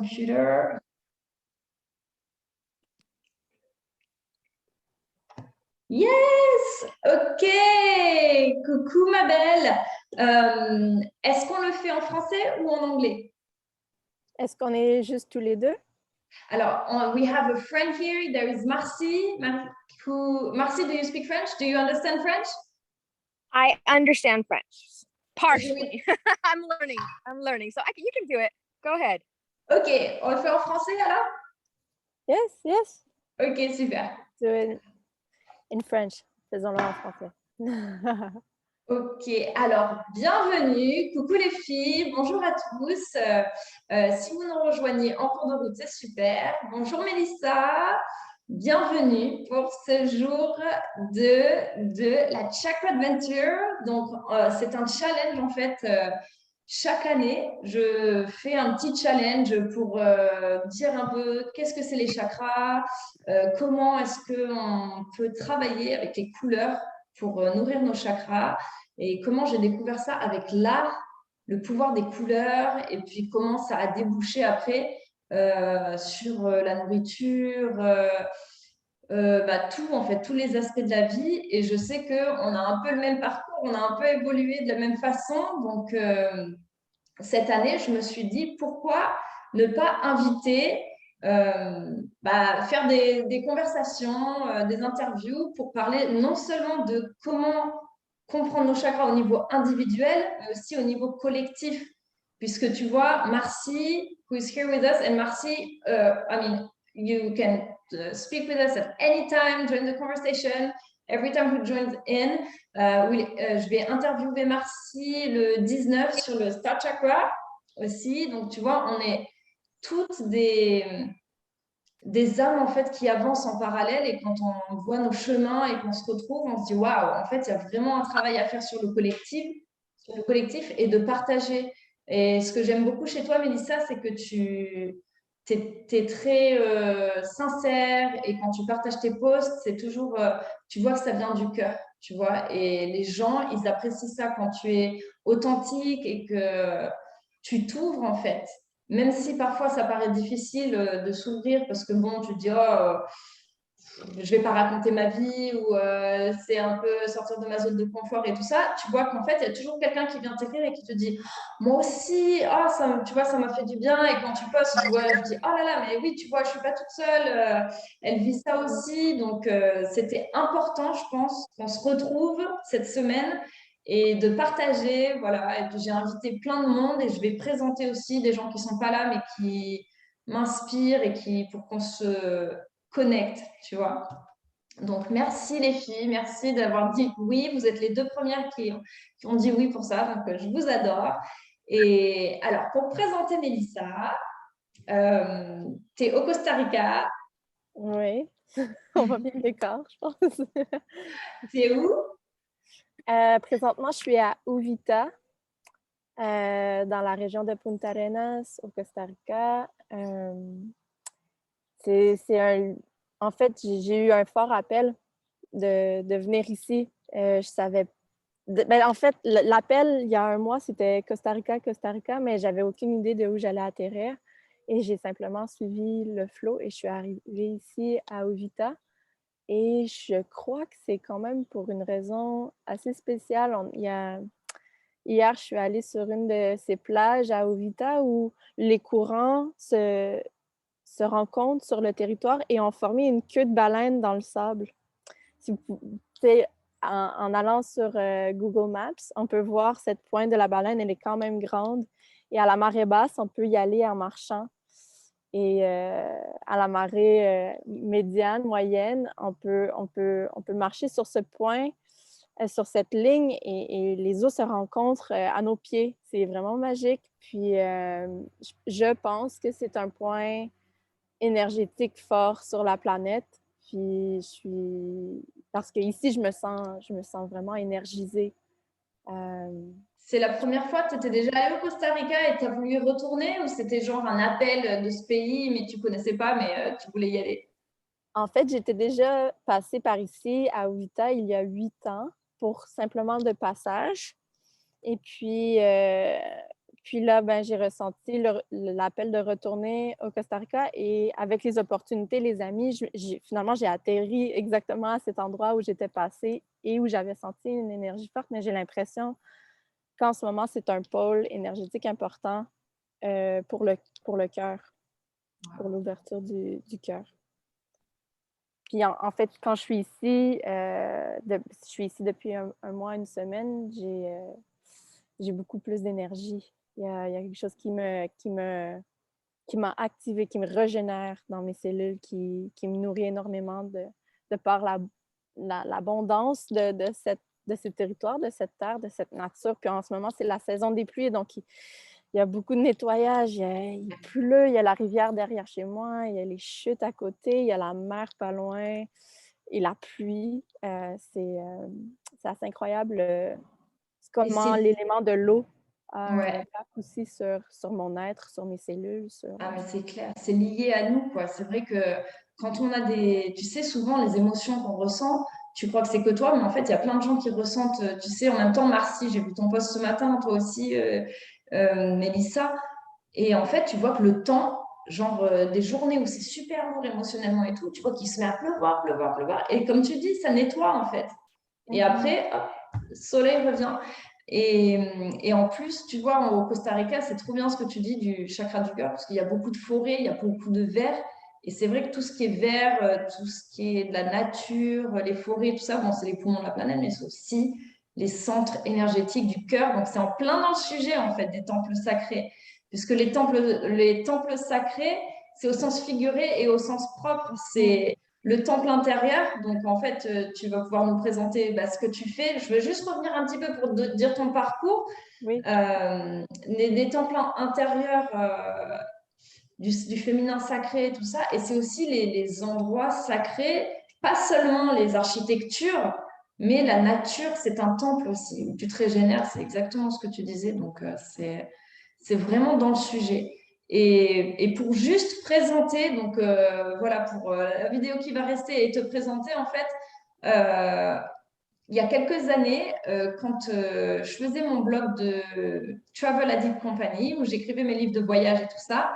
computer. Yes! Ok! Coucou ma belle! Est-ce qu'on le fait en français ou en anglais? Est-ce qu'on est juste tous les deux? Alors, we have a friend here. There is Marcy. Marcy, do you speak French? Do you understand French? I understand French. Je vais- Partially. I'm learning. So you can do it. Go ahead. Ok, on le fait en français alors? Yes. Ok, super. Do it in French. Faisons-le en français. Ok, alors bienvenue, coucou les filles, bonjour à tous. Si vous nous rejoignez en cours de route, c'est super. Bonjour Mélissa, bienvenue pour ce jour de la Chakra Adventure. Donc, c'est un challenge en fait. Chaque année, je fais un petit challenge pour dire un peu qu'est-ce que c'est les chakras, comment est-ce qu'on peut travailler avec les couleurs pour nourrir nos chakras et comment j'ai découvert ça avec l'art, le pouvoir des couleurs et puis comment ça a débouché après sur la nourriture, tout en fait, tous les aspects de la vie. Et je sais qu'on a un peu le même parcours, on a un peu évolué de la même façon. Donc, cette année, je me suis dit pourquoi ne pas inviter, faire des conversations, des interviews pour parler non seulement de comment comprendre nos chakras au niveau individuel, mais aussi au niveau collectif. Puisque tu vois, Marcy, who is here with us, and Marcy, you can speak with us at any time, join the conversation, every time who joins in. Je vais interviewer Marcy le 19 sur le Star Chakra aussi. Donc, tu vois, on est toutes des âmes en fait qui avancent en parallèle et quand on voit nos chemins et qu'on se retrouve, on se dit waouh, en fait, il y a vraiment un travail à faire sur le collectif et de partager. Et ce que j'aime beaucoup chez toi, Mélissa, c'est que tu es, très sincère et quand tu partages tes posts, c'est toujours, tu vois que ça vient du cœur, tu vois. Et les gens, ils apprécient ça quand tu es authentique et que tu t'ouvres en fait. Même si parfois ça paraît difficile de s'ouvrir parce que bon, tu te dis, je vais pas raconter ma vie ou c'est un peu sortir de ma zone de confort et tout ça, tu vois qu'en fait, il y a toujours quelqu'un qui vient t'écrire et qui te dit, moi aussi, tu vois, ça m'a fait du bien. Et quand tu postes, je dis, oh là là, mais oui, tu vois, je suis pas toute seule, elle vit ça aussi. Donc, c'était important, je pense, qu'on se retrouve cette semaine et de partager, voilà. Et puis, j'ai invité plein de monde et je vais présenter aussi des gens qui sont pas là, mais qui m'inspirent et pour qu'on se connecte, tu vois. Donc, merci les filles, merci d'avoir dit oui. Vous êtes les deux premières qui ont dit oui pour ça, donc je vous adore. Et alors, pour présenter Mélissa, tu es au Costa Rica. Oui, on va bien l'écart, je pense. Tu es où? Présentement, je suis à Uvita, dans la région de Punta Arenas, au Costa Rica. En fait, j'ai eu un fort appel de venir ici. Je savais. En fait, l'appel, il y a un mois, c'était Costa Rica, mais j'avais aucune idée de où j'allais atterrir. Et j'ai simplement suivi le flow et je suis arrivée ici à Uvita. Et je crois que c'est quand même pour une raison assez spéciale. Hier, je suis allée sur une de ces plages à Uvita où les courants se rencontrent sur le territoire et ont formé une queue de baleine dans le sable. Si vous, en allant sur Google Maps, on peut voir cette pointe de la baleine, elle est quand même grande. Et à la marée basse, on peut y aller en marchant. Et à la marée médiane, moyenne, on peut marcher sur ce point, sur cette ligne, et les eaux se rencontrent à nos pieds. C'est vraiment magique. Puis je pense que c'est un point énergétique fort sur la planète. Puis parce qu'ici, je me sens vraiment énergisée. C'est la première fois que tu étais déjà allée au Costa Rica et tu as voulu y retourner ou c'était genre un appel de ce pays, mais tu connaissais pas, mais tu voulais y aller? En fait, j'étais déjà passée par ici à Ouvita il y a 8 ans pour simplement de passage. Et puis, puis là, ben, j'ai ressenti l'appel de retourner au Costa Rica et avec les opportunités, les amis, finalement, j'ai atterri exactement à cet endroit où j'étais passée et où j'avais senti une énergie forte, mais j'ai l'impression qu'en ce moment, c'est un pôle énergétique important pour le cœur, pour l'ouverture du cœur. Puis en fait, quand je suis ici, je suis ici depuis un mois, une semaine, j'ai beaucoup plus d'énergie. Il y a quelque chose qui m'a activée, qui me régénère dans mes cellules, qui me nourrit énormément de par l'abondance de ce territoire, de cette terre, de cette nature. Puis en ce moment, c'est la saison des pluies, donc il y a beaucoup de nettoyage. Il pleut, il y a la rivière derrière chez moi, il y a les chutes à côté, il y a la mer pas loin et la pluie. C'est assez incroyable Et comment c'est l'élément de l'eau a un ouais. impact aussi sur mon être, sur mes cellules. Ah, mais c'est clair, c'est lié à nous, quoi. C'est vrai que quand on a tu sais, souvent les émotions qu'on ressent, tu crois que c'est que toi, mais en fait, il y a plein de gens qui ressentent, tu sais, en même temps, Marcy, j'ai vu ton post ce matin, toi aussi, Mélissa, et en fait, tu vois que le temps, genre des journées où c'est super lourd émotionnellement et tout, tu vois qu'il se met à pleuvoir, pleuvoir, pleuvoir, et comme tu dis, ça nettoie, en fait. Et Mhm. après, hop, le soleil revient. Et en plus, tu vois, au Costa Rica, c'est trop bien ce que tu dis du chakra du cœur, parce qu'il y a beaucoup de forêts, il y a beaucoup de vert. Et c'est vrai que tout ce qui est vert, tout ce qui est de la nature, les forêts, tout ça, bon, c'est les poumons de la planète, mais c'est aussi les centres énergétiques du cœur. Donc, c'est en plein dans le sujet, en fait, des temples sacrés. Puisque les temples sacrés, c'est au sens figuré et au sens propre. C'est le temple intérieur. Donc, en fait, tu vas pouvoir nous présenter ce que tu fais. Je vais juste revenir un petit peu pour dire ton parcours. Oui. Des temples intérieurs du féminin sacré, tout ça. Et c'est aussi les endroits sacrés, pas seulement les architectures, mais la nature, c'est un temple aussi où tu te régénères. C'est exactement ce que tu disais. Donc, c'est vraiment dans le sujet. Et pour juste présenter, donc voilà, pour la vidéo qui va rester et te présenter, en fait, il y a quelques années, quand je faisais mon blog de Travel Addict Company, où j'écrivais mes livres de voyage et tout ça,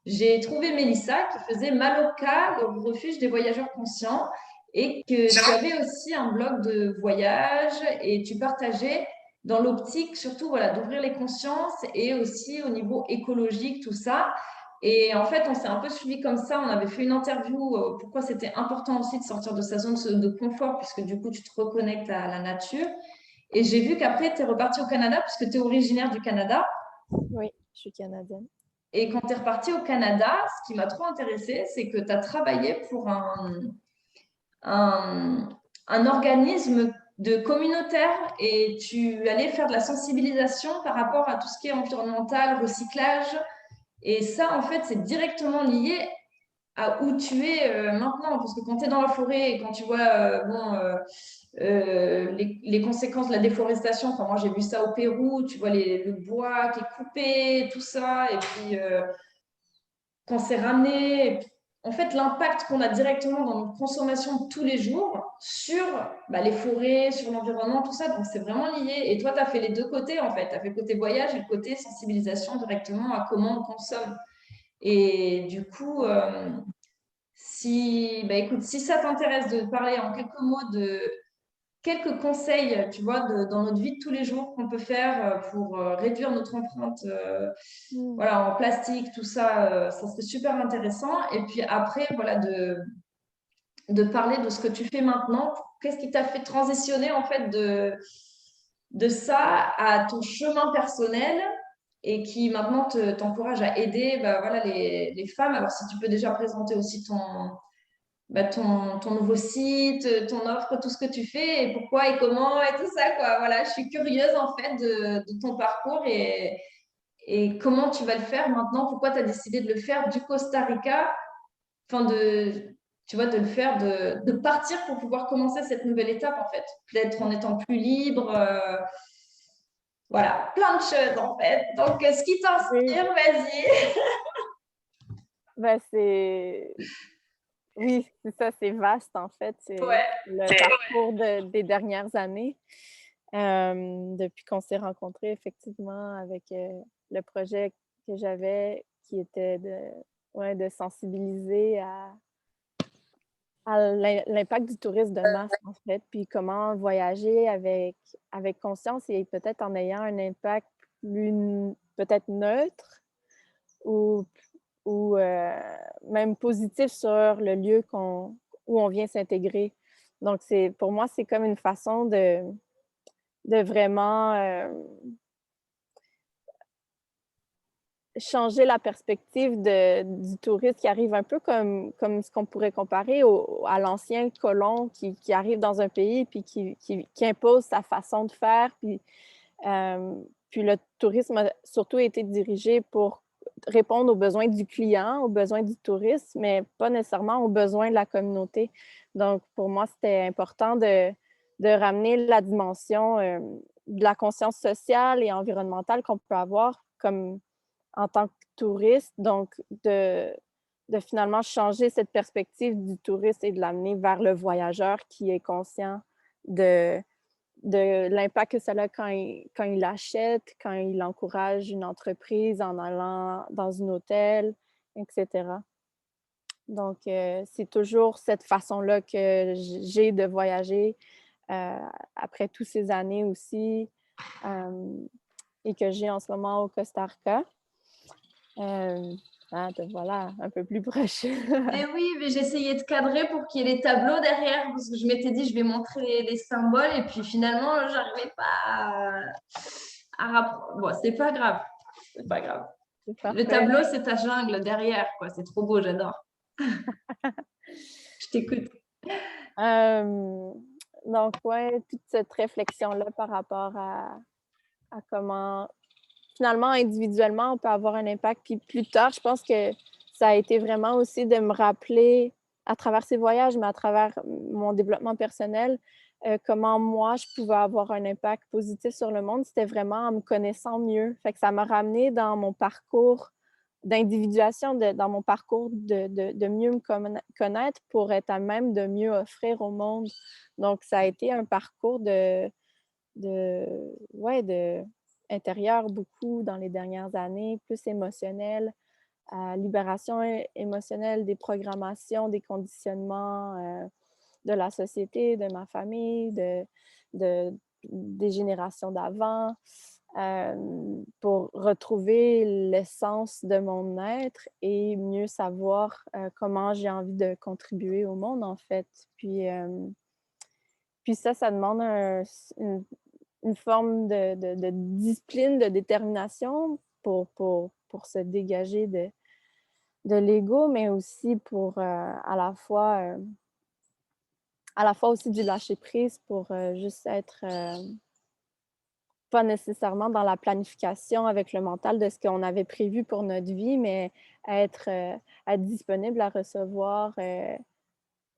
j'ai trouvé Mélissa qui faisait Maloka, le refuge des voyageurs conscients, et que tu avais aussi un blog de voyage et tu partageais dans l'optique surtout voilà, d'ouvrir les consciences et aussi au niveau écologique, tout ça. Et en fait, on s'est un peu suivi comme ça. On avait fait une interview, pourquoi c'était important aussi de sortir de sa zone de confort, puisque du coup, tu te reconnectes à la nature. Et j'ai vu qu'après, tu es reparti au Canada, puisque tu es originaire du Canada. Oui, je suis canadienne. Et quand tu es reparti au Canada, ce qui m'a trop intéressée, c'est que tu as travaillé pour un, un organisme de communautaire et tu allais faire de la sensibilisation par rapport à tout ce qui est environnemental, recyclage. Et ça, en fait, c'est directement lié à où tu es maintenant. Parce que quand tu es dans la forêt et quand tu vois les conséquences de la déforestation, enfin, moi j'ai vu ça au Pérou, tu vois le bois qui est coupé, tout ça, et puis quand c'est ramené, en fait, l'impact qu'on a directement dans notre consommation de tous les jours sur les forêts, sur l'environnement, tout ça, donc c'est vraiment lié. Et toi, tu as fait les deux côtés, en fait. Tu as fait le côté voyage et le côté sensibilisation directement à comment on consomme. Et du coup, écoute, si ça t'intéresse de parler en quelques mots de quelques conseils, tu vois, dans notre vie de tous les jours qu'on peut faire pour réduire notre empreinte Mm. voilà, en plastique, tout ça, ça serait super intéressant. Et puis après, voilà, de parler de ce que tu fais maintenant. Qu'est-ce qui t'a fait transitionner en fait de ça à ton chemin personnel et qui maintenant t'encourage à aider voilà, les femmes. Alors si tu peux déjà présenter aussi ton nouveau site, ton offre, tout ce que tu fais et pourquoi et comment et tout ça, quoi. Voilà, je suis curieuse en fait de ton parcours et comment tu vas le faire maintenant, pourquoi tu as décidé de le faire du Costa Rica, enfin tu vois, de le faire, de partir pour pouvoir commencer cette nouvelle étape en fait, d'être en étant plus libre, voilà, plein de choses en fait. Donc, ce qui Oui, t'inspire, vas-y. ben oui, c'est ça, c'est vaste en fait. C'est Ouais, le parcours des dernières années. Depuis qu'on s'est rencontrés, effectivement, avec le projet que j'avais qui était de sensibiliser à l'impact du tourisme de masse, en fait, puis comment voyager avec conscience et peut-être en ayant un impact plus peut-être neutre ou, ou même positif sur le lieu où on vient s'intégrer. Donc, pour moi, c'est comme une façon de vraiment changer la perspective du touriste qui arrive un peu comme ce qu'on pourrait comparer à l'ancien colon qui arrive dans un pays puis qui impose sa façon de faire. Puis le tourisme a surtout été dirigé pour répondre aux besoins du client, aux besoins du touriste, mais pas nécessairement aux besoins de la communauté. Donc, pour moi, c'était important de ramener la dimension de la conscience sociale et environnementale qu'on peut avoir comme en tant que touriste, donc de finalement changer cette perspective du touriste et de l'amener vers le voyageur qui est conscient de, de l'impact que ça a quand il achète, quand il encourage une entreprise en allant dans un hôtel, etc. Donc, c'est toujours cette façon-là que j'ai de voyager après toutes ces années aussi et que j'ai en ce moment au Costa Rica. Te voilà, un peu plus proche. Mais oui, mais j'essayais de cadrer pour qu'il y ait les tableaux derrière, parce que je m'étais dit, je vais montrer les symboles, et puis finalement, j'arrivais pas Bon, c'est pas grave. C'est pas grave. C'est Le parfait. tableau, c'est ta jungle derrière, quoi. C'est trop beau, j'adore. Je t'écoute. Donc, ouais, toute cette réflexion-là par rapport à comment, finalement, individuellement, on peut avoir un impact. Puis plus tard, je pense que ça a été vraiment aussi de me rappeler, à travers ces voyages, mais à travers mon développement personnel, comment moi, je pouvais avoir un impact positif sur le monde. C'était vraiment en me connaissant mieux. Fait que ça m'a ramené dans mon parcours d'individuation, dans mon parcours de mieux me connaître pour être à même de mieux offrir au monde. Donc, ça a été un parcours de intérieur beaucoup dans les dernières années, plus émotionnel, libération émotionnelle des programmations, des conditionnements de la société, de ma famille, des générations d'avant, pour retrouver l'essence de mon être et mieux savoir comment j'ai envie de contribuer au monde, en fait. Puis ça demande une forme de discipline, de détermination pour se dégager de l'ego, mais aussi pour à la fois aussi du lâcher-prise pour juste être pas nécessairement dans la planification avec le mental de ce qu'on avait prévu pour notre vie, mais être disponible à recevoir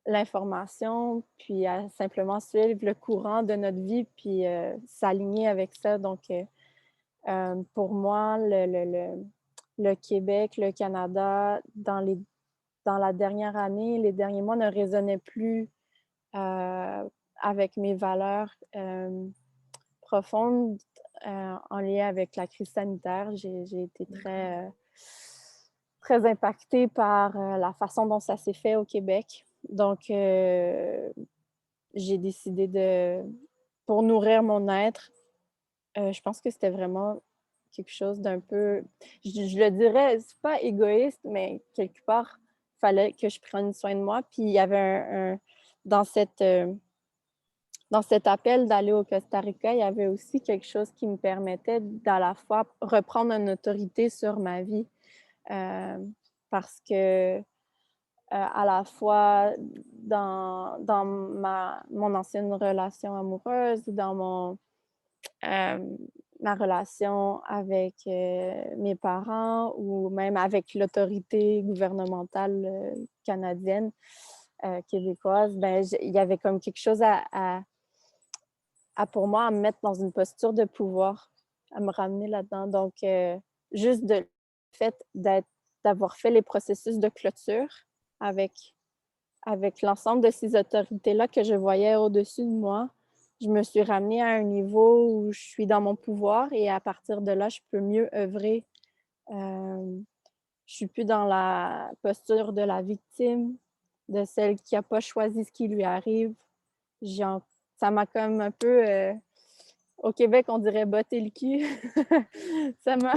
l'information, puis à simplement suivre le courant de notre vie, puis s'aligner avec ça. Donc, pour moi, le Québec, le Canada, dans la dernière année, les derniers mois ne résonnaient plus avec mes valeurs profondes en lien avec la crise sanitaire. J'ai été très impactée par la façon dont ça s'est fait au Québec. Donc, j'ai décidé pour nourrir mon être, je pense que c'était vraiment quelque chose d'un peu, je le dirais, c'est pas égoïste, mais quelque part, il fallait que je prenne soin de moi. Puis il y avait dans dans cet appel d'aller au Costa Rica, il y avait aussi quelque chose qui me permettait d'à la fois reprendre une autorité sur ma vie. Parce que à la fois dans mon ancienne relation amoureuse, ma relation avec mes parents ou même avec l'autorité gouvernementale canadienne, québécoise, il y avait comme quelque chose pour moi à me mettre dans une posture de pouvoir, à me ramener là-dedans. Donc, juste le fait d'avoir fait les processus de clôture avec l'ensemble de ces autorités-là que je voyais au-dessus de moi, je me suis ramenée à un niveau où je suis dans mon pouvoir et à partir de là, je peux mieux œuvrer. Je suis plus dans la posture de la victime, de celle qui a pas choisi ce qui lui arrive. J'ai en Ça m'a comme un peu, au Québec, on dirait botter le cul. Ça m'a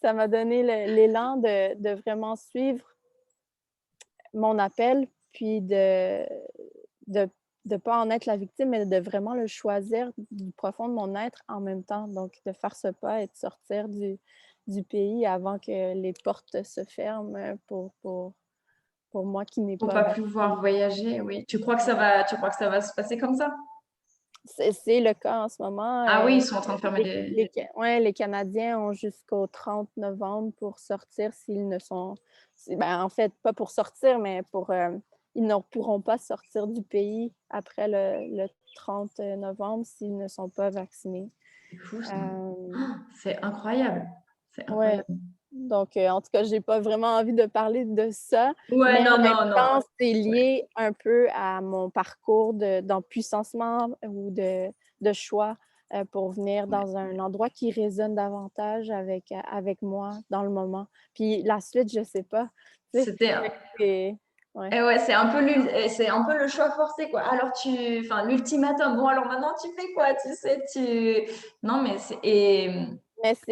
ça m'a donné l'élan de vraiment suivre mon appel, puis de de pas en être la victime, mais de vraiment le choisir du profond de mon être en même temps. Donc de faire ce pas et de sortir du pays avant que les portes se ferment pour moi qui n'ai Pour pas pas pouvoir vacciné. voyager, oui. Tu crois que ça va se passer comme ça? C'est le cas en ce moment. Ah oui, ils sont en train de fermer des... Ouais, les Canadiens ont jusqu'au 30 novembre pour sortir s'ils ne sont... Ben, en fait, pas pour sortir, mais ils ne pourront pas sortir du pays après le 30 novembre s'ils ne sont pas vaccinés. C'est fou, ça. Euh, Oh, c'est incroyable. C'est ouais. incroyable. Donc, en tout cas, j'ai pas vraiment envie de parler de ça, Ouais, mais en non, même non, non. temps, c'est Ouais. lié un peu à mon parcours d'empuissancement ou de choix pour venir Ouais. dans un endroit qui résonne davantage avec moi dans le moment. Puis la suite, je sais pas. Tu sais, C'était... ouais. Et ouais, c'est un peu le choix forcé, quoi. Alors enfin, l'ultimatum. Bon, alors maintenant, tu fais quoi? Tu sais, Non, mais c'est... Mais ce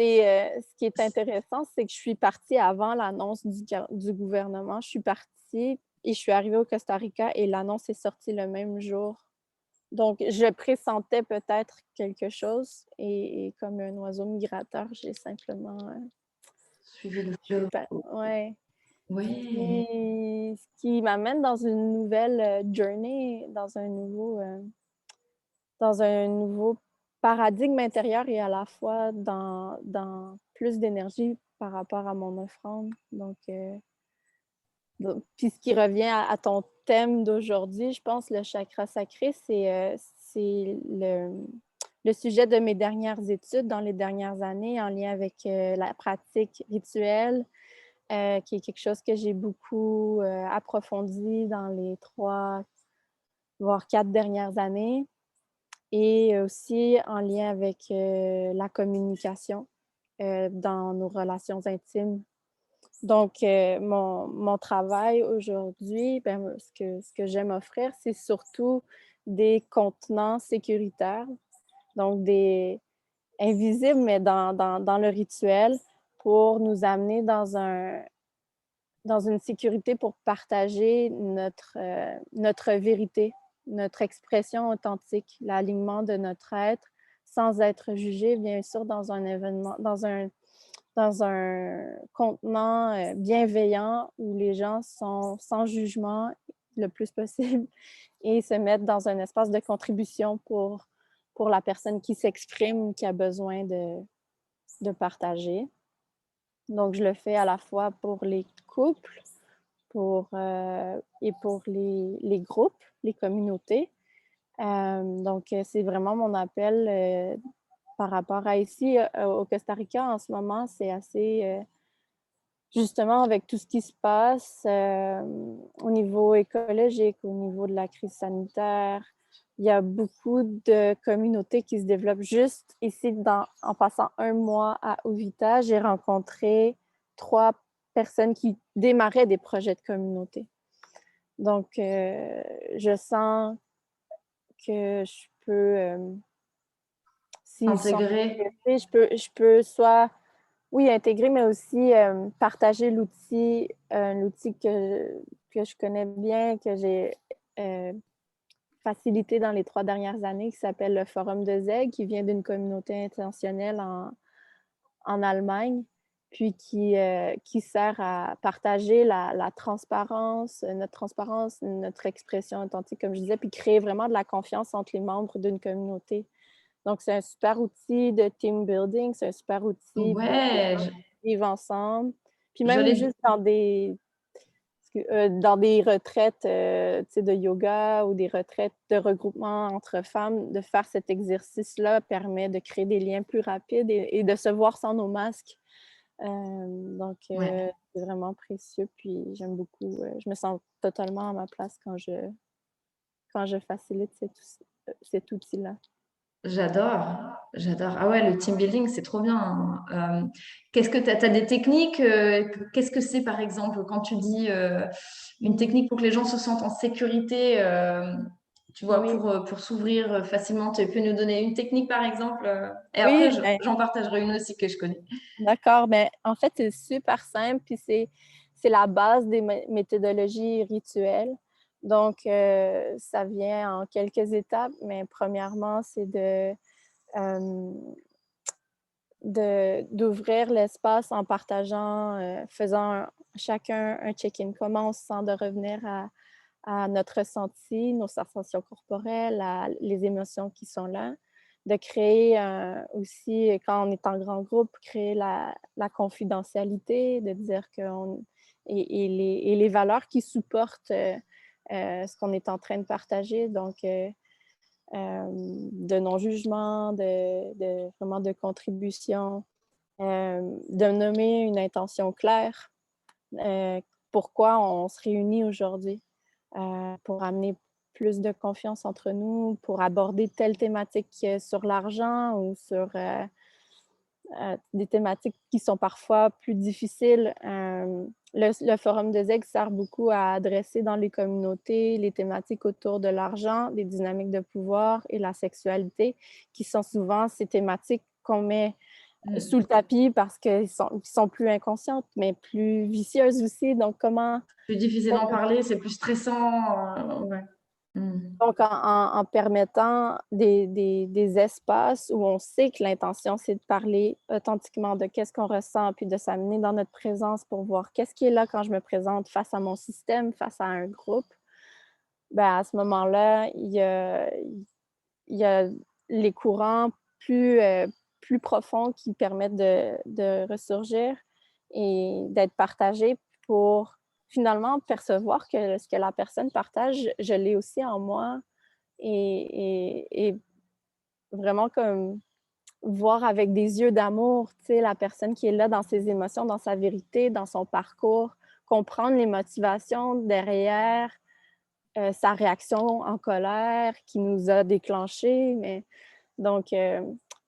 qui est intéressant, c'est que je suis partie avant l'annonce du gouvernement. Je suis partie et je suis arrivée au Costa Rica et l'annonce est sortie le même jour. Donc, je pressentais peut-être quelque chose et comme un oiseau migrateur, j'ai simplement, Suivi le je suis flot. pas ouais. Ouais. Ce qui m'amène dans une nouvelle, journey, dans un nouveau paradigme intérieur et à la fois dans plus d'énergie par rapport à mon offrande. Puis ce qui revient à ton thème d'aujourd'hui, je pense, le chakra sacré, c'est le sujet de mes dernières études dans les dernières années en lien avec la pratique rituelle, qui est quelque chose que j'ai beaucoup approfondi dans les 3, voire 4 dernières années, et aussi en lien avec la communication dans nos relations intimes. Donc, mon travail aujourd'hui, ben, ce que j'aime offrir, c'est surtout des contenants sécuritaires, donc des invisibles, mais dans le rituel, pour nous amener dans une sécurité pour partager notre vérité, notre expression authentique, l'alignement de notre être, sans être jugé, bien sûr, dans un événement, dans un contenant bienveillant où les gens sont sans jugement le plus possible et se mettent dans un espace de contribution pour la personne qui s'exprime, qui a besoin de partager. Donc, je le fais à la fois pour les couples et pour les groupes, les communautés. Donc, c'est vraiment mon appel par rapport à ici au Costa Rica en ce moment. C'est assez, justement, avec tout ce qui se passe au niveau écologique, au niveau de la crise sanitaire, il y a beaucoup de communautés qui se développent. Juste ici, en passant un mois à Uvita, j'ai rencontré 3 personnes qui démarraient des projets de communauté. Donc, je sens que je peux, s'ils sont Intégrer. intéressés, je peux soit, oui, intégrer, mais aussi partager l'outil que je connais bien, que j'ai facilité dans les 3 dernières années, qui s'appelle le Forum de Zeg, qui vient d'une communauté intentionnelle en Allemagne, puis qui sert à partager la transparence, notre expression authentique, comme je disais, puis créer vraiment de la confiance entre les membres d'une communauté. Donc, c'est un super outil de team building, c'est un super outil pour que les Ouais, gens vivent ensemble. Puis même j'allais... juste dans des retraites tu sais, de yoga ou des retraites de regroupement entre femmes, de faire cet exercice-là permet de créer des liens plus rapides et de se voir sans nos masques. Donc, Ouais. c'est vraiment précieux. Puis, j'aime beaucoup. Je me sens totalement à ma place quand je facilite cet outil-là. J'adore. Ah ouais, le team building, c'est trop bien, hein. Qu'est-ce que tu as des techniques? Qu'est-ce que c'est, par exemple, quand tu dis une technique pour que les gens se sentent en sécurité, tu vois, Oui, pour s'ouvrir facilement, tu peux nous donner une technique, par exemple? Et après, oui, ben, j'en partagerai une aussi que je connais. d'accord. Mais en fait, c'est super simple, puis c'est la base des méthodologies rituelles. Donc, ça vient en quelques étapes, mais premièrement, c'est euh, d'ouvrir l'espace en partageant, faisant chacun un check-in. Comment on se sent de revenir à notre ressenti, nos sensations corporelles, les émotions qui sont là. De créer aussi, quand on est en grand groupe, créer la confidentialité, de dire qu'on et les valeurs qui supportent ce qu'on est en train de partager. Donc, de non-jugement, vraiment de contribution, de nommer une intention claire. Pourquoi on se réunit aujourd'hui? Pour amener plus de confiance entre nous, pour aborder telle thématique sur l'argent ou sur des thématiques qui sont parfois plus difficiles. Le Forum des aigles sert beaucoup à adresser dans les communautés les thématiques autour de l'argent, des dynamiques de pouvoir et la sexualité, qui sont souvent ces thématiques qu'on met sous le tapis parce qu'elles sont plus inconscientes, mais plus vicieuses aussi. Donc, comment Plus difficile d'en parler, c'est plus stressant. Ouais. Mm. Donc, en permettant des espaces où on sait que l'intention, c'est de parler authentiquement de qu'est-ce qu'on ressent, puis de s'amener dans notre présence pour voir qu'est-ce qui est là quand je me présente face à mon système, face à un groupe, ben, à ce moment-là, il y a les courants plus profonds qui permettent de ressurgir et d'être partagés pour finalement percevoir que ce que la personne partage, je l'ai aussi en moi et vraiment comme voir avec des yeux d'amour, tu sais, la personne qui est là dans ses émotions, dans sa vérité, dans son parcours, comprendre les motivations derrière sa réaction en colère qui nous a déclenché. Mais donc,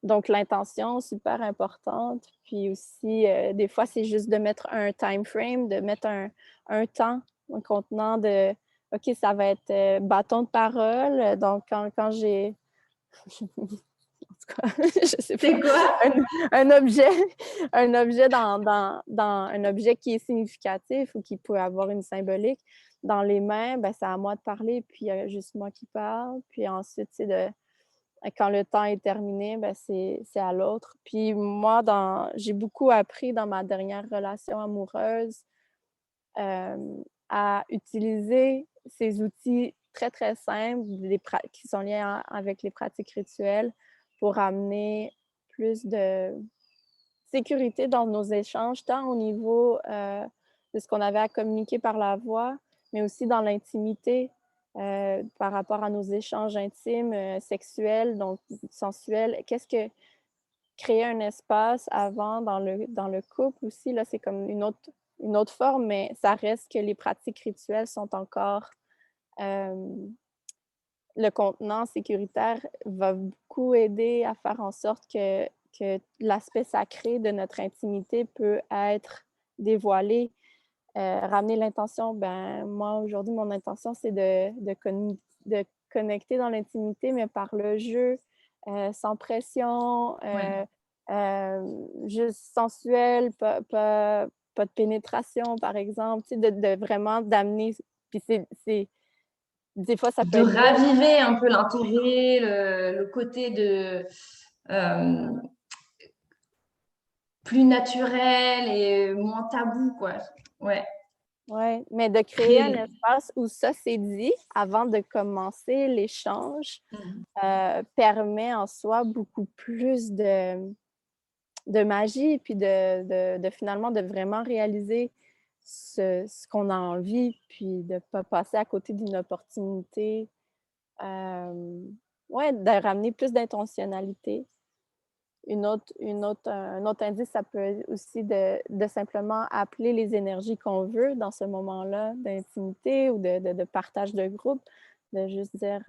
donc l'intention, super importante. Puis aussi, des fois, c'est juste de mettre un time frame, de mettre un temps, un contenant de OK, ça va être bâton de parole. Donc, quand j'ai en tout cas, je sais pas, C'est quoi? un objet, un objet dans un objet qui est significatif ou qui peut avoir une symbolique. Dans les mains, ben, c'est à moi de parler, puis il y a juste moi qui parle. Puis ensuite, c'est quand le temps est terminé, ben, c'est à l'autre. Puis moi, j'ai beaucoup appris dans ma dernière relation amoureuse euh, à utiliser ces outils très, très simples qui sont liés avec les pratiques rituelles pour amener plus de sécurité dans nos échanges, tant au niveau de ce qu'on avait à communiquer par la voix, mais aussi dans l'intimité par rapport à nos échanges intimes, sexuels, donc sensuels. Qu'est-ce que créer un espace avant dans le couple aussi, là, c'est comme une autre forme, mais ça reste que les pratiques rituelles sont encore le contenant sécuritaire va beaucoup aider à faire en sorte que l'aspect sacré de notre intimité peut être dévoilé. Ramener l'intention, ben moi aujourd'hui, mon intention, c'est de connecter dans l'intimité, mais par le jeu, sans pression, Ouais. juste sensuel, pas de pénétration, par exemple, tu sais, de vraiment d'amener. Puis des fois, ça peut De être dur. raviver un peu l'intérêt, le côté de plus naturel et moins tabou, quoi. Ouais. Oui, mais de créer un Créer. espace où ça c'est dit avant de commencer l'échange Mhm. permet en soi beaucoup plus de magie, puis de finalement de vraiment réaliser ce qu'on a envie, puis de ne pas passer à côté d'une opportunité. Ouais, de ramener plus d'intentionnalité. Un autre indice, ça peut être aussi de simplement appeler les énergies qu'on veut dans ce moment-là d'intimité ou de partage de groupe, de juste dire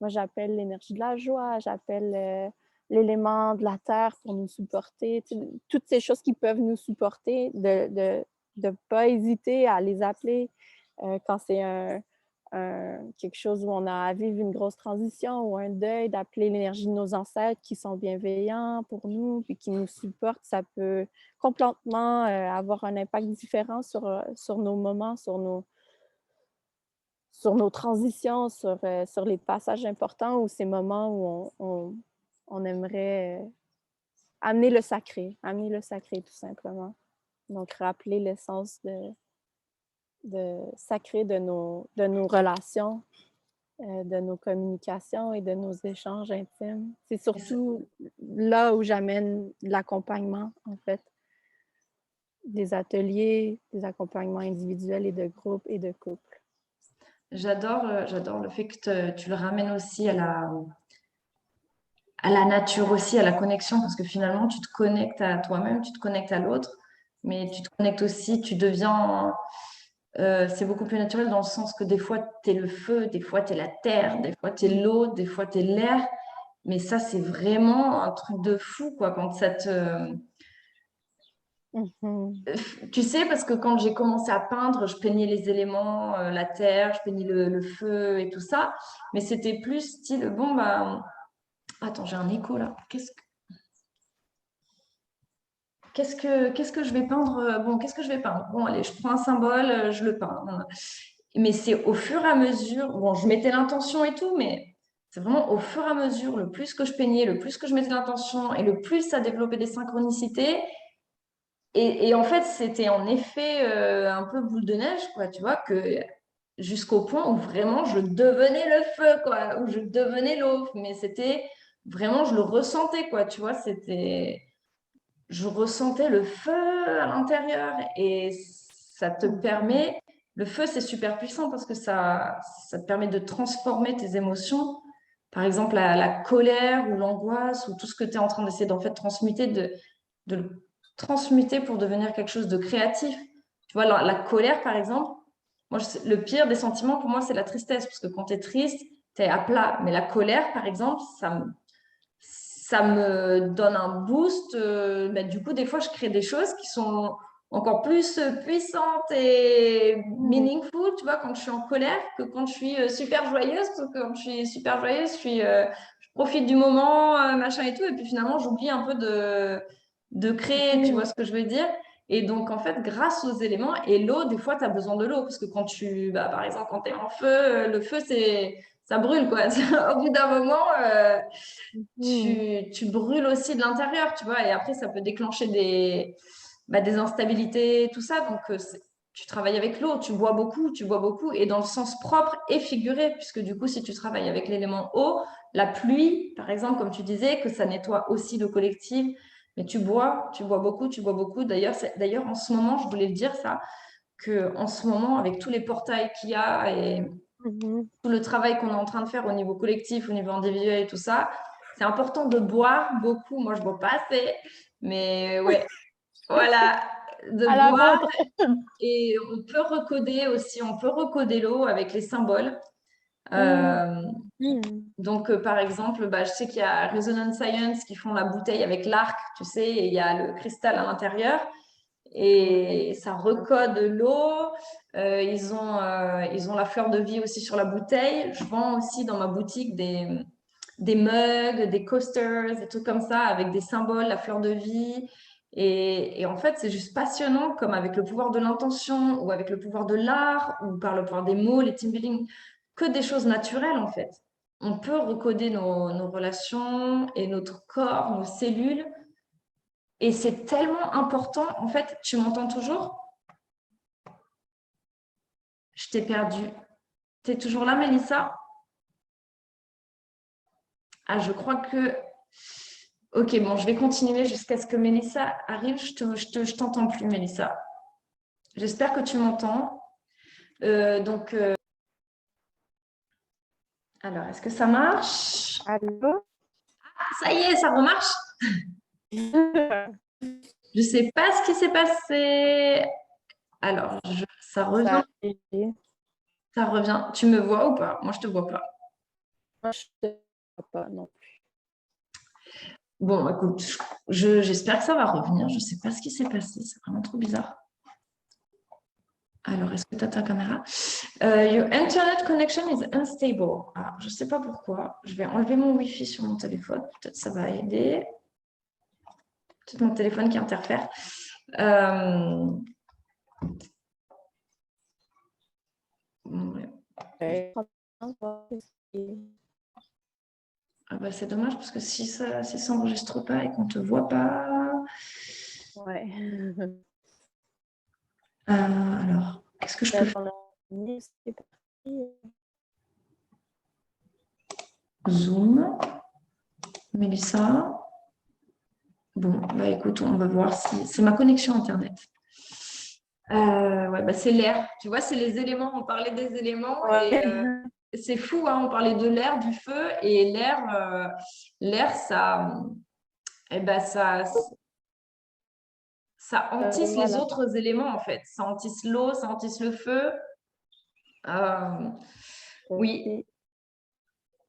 Moi, j'appelle l'énergie de la joie, j'appelle l'élément de la terre pour nous supporter. Toutes ces choses qui peuvent nous supporter, de ne pas hésiter à les appeler quand c'est quelque chose où on a à vivre une grosse transition ou un deuil, d'appeler l'énergie de nos ancêtres qui sont bienveillants pour nous puis qui nous supportent. Ça peut complètement avoir un impact différent sur nos moments, sur nos transitions, sur les passages importants ou ces moments où on aimerait amener le sacré tout simplement. Donc, rappeler l'essence de sacré de nos relations, de nos communications et de nos échanges intimes. C'est surtout là où j'amène l'accompagnement, en fait, des ateliers, des accompagnements individuels et de groupe et de couple. J'adore le fait que tu le ramènes aussi à la nature aussi, à la connexion, parce que finalement, tu te connectes à toi-même, tu te connectes à l'autre, mais tu te connectes aussi, tu deviens... c'est beaucoup plus naturel dans le sens que des fois, tu es le feu, des fois, tu es la terre, des fois, tu es l'eau, des fois, tu es l'air. Mais ça, c'est vraiment un truc de fou, quoi, quand ça te... Tu sais, parce que quand j'ai commencé à peindre, je peignais les éléments, la terre, je peignais le feu et tout ça. Mais c'était plus style, bon, bah... Attends, j'ai un écho là. Qu'est-ce que je vais peindre? Bon, qu'est-ce que je vais peindre? Bon, allez, je prends un symbole, je le peins. Mais c'est au fur et à mesure, bon, je mettais l'intention et tout, mais c'est vraiment au fur et à mesure, le plus que je peignais, le plus que je mettais l'intention et le plus ça développait des synchronicités. Et en fait, c'était en effet un peu boule de neige, quoi, tu vois, que jusqu'au point où vraiment je devenais le feu, quoi, où je devenais l'eau. Mais c'était vraiment, je le ressentais, quoi, tu vois, c'était je ressentais le feu à l'intérieur et ça te permet, le feu c'est super puissant parce que ça te permet de transformer tes émotions. Par exemple, la colère ou l'angoisse ou tout ce que tu es en train d'essayer d'en fait transmuter, de le transmuter pour devenir quelque chose de créatif. Tu vois, la colère par exemple, moi, le pire des sentiments pour moi c'est la tristesse parce que quand tu es triste, tu es à plat. Mais la colère par exemple, ça me donne un boost. Bah, du coup, des fois, je crée des choses qui sont encore plus puissantes et meaningful, tu vois, quand je suis en colère que quand je suis super joyeuse. Parce que quand je suis super joyeuse, je profite du moment, machin et tout. Et puis finalement, j'oublie un peu de créer, tu vois ce que je veux dire? Et donc, en fait, grâce aux éléments, et l'eau, des fois, tu as besoin de l'eau. Parce que quand bah, par exemple, quand tu es en feu, le feu, ça brûle, quoi. Au bout d'un moment, tu brûles aussi de l'intérieur, tu vois, et après, ça peut déclencher des instabilités, tout ça. Donc, tu travailles avec l'eau, tu bois beaucoup, et dans le sens propre et figuré, puisque du coup, si tu travailles avec l'élément eau, la pluie, par exemple, comme tu disais, que ça nettoie aussi le collectif, mais tu bois beaucoup, tu bois beaucoup. D'ailleurs, en ce moment, je voulais le dire ça, que en ce moment, avec tous les portails qu'il y a et tout le travail qu'on est en train de faire au niveau collectif, au niveau individuel et tout ça, c'est important de boire beaucoup. Moi, je bois pas assez, mais ouais, voilà, de À la boire. vôtre. Et on peut recoder aussi, on peut recoder l'eau avec les symboles. Donc, par exemple, bah, je sais qu'il y a Resonance Science qui font la bouteille avec l'arc, tu sais, et il y a le cristal à l'intérieur. Et ça recode l'eau. Ils ont la fleur de vie aussi sur la bouteille. Je vends aussi dans ma boutique des mugs, des coasters, des trucs comme ça avec des symboles, la fleur de vie. Et en fait, c'est juste passionnant, comme avec le pouvoir de l'intention ou avec le pouvoir de l'art ou par le pouvoir des mots, les team building, que des choses naturelles en fait. On peut recoder nos relations et notre corps, nos cellules. Et c'est tellement important. En fait, tu m'entends toujours? Je t'ai perdu. Tu es toujours là, Mélissa? Ah, je crois que... Ok, bon, je vais continuer jusqu'à ce que Mélissa arrive. Je t'entends plus, Mélissa. J'espère que tu m'entends. Donc, alors, est-ce que ça marche? Allô? Ça y est, ça remarche? Je sais pas ce qui s'est passé. Alors, ça revient. Ça a été. Ça revient. Tu me vois ou pas? Moi, je te vois pas. Moi, je ne sais pas non plus. Bon, écoute, j'espère que ça va revenir. Je ne sais pas ce qui s'est passé. C'est vraiment trop bizarre. Alors, est-ce que tu as ta caméra? Your internet connection is unstable. Alors, je ne sais pas pourquoi. Je vais enlever mon Wi-Fi sur mon téléphone. Peut-être ça va aider. Peut-être mon téléphone qui interfère. Ouais. Ah bah, c'est dommage parce que si ça n'enregistre pas et qu'on ne te voit pas. Ouais. Alors, qu'est-ce que je peux faire? Zoom. Mélissa. Bon, bah écoute, on va voir si c'est ma connexion Internet. Ouais, bah c'est l'air. Tu vois, c'est les éléments. On parlait des éléments Ouais. et c'est fou, hein, on parlait de l'air, du feu et l'air, ça, eh ben, ça entisse les Voilà. autres éléments en fait. Ça entisse l'eau, ça entisse le feu. Oui.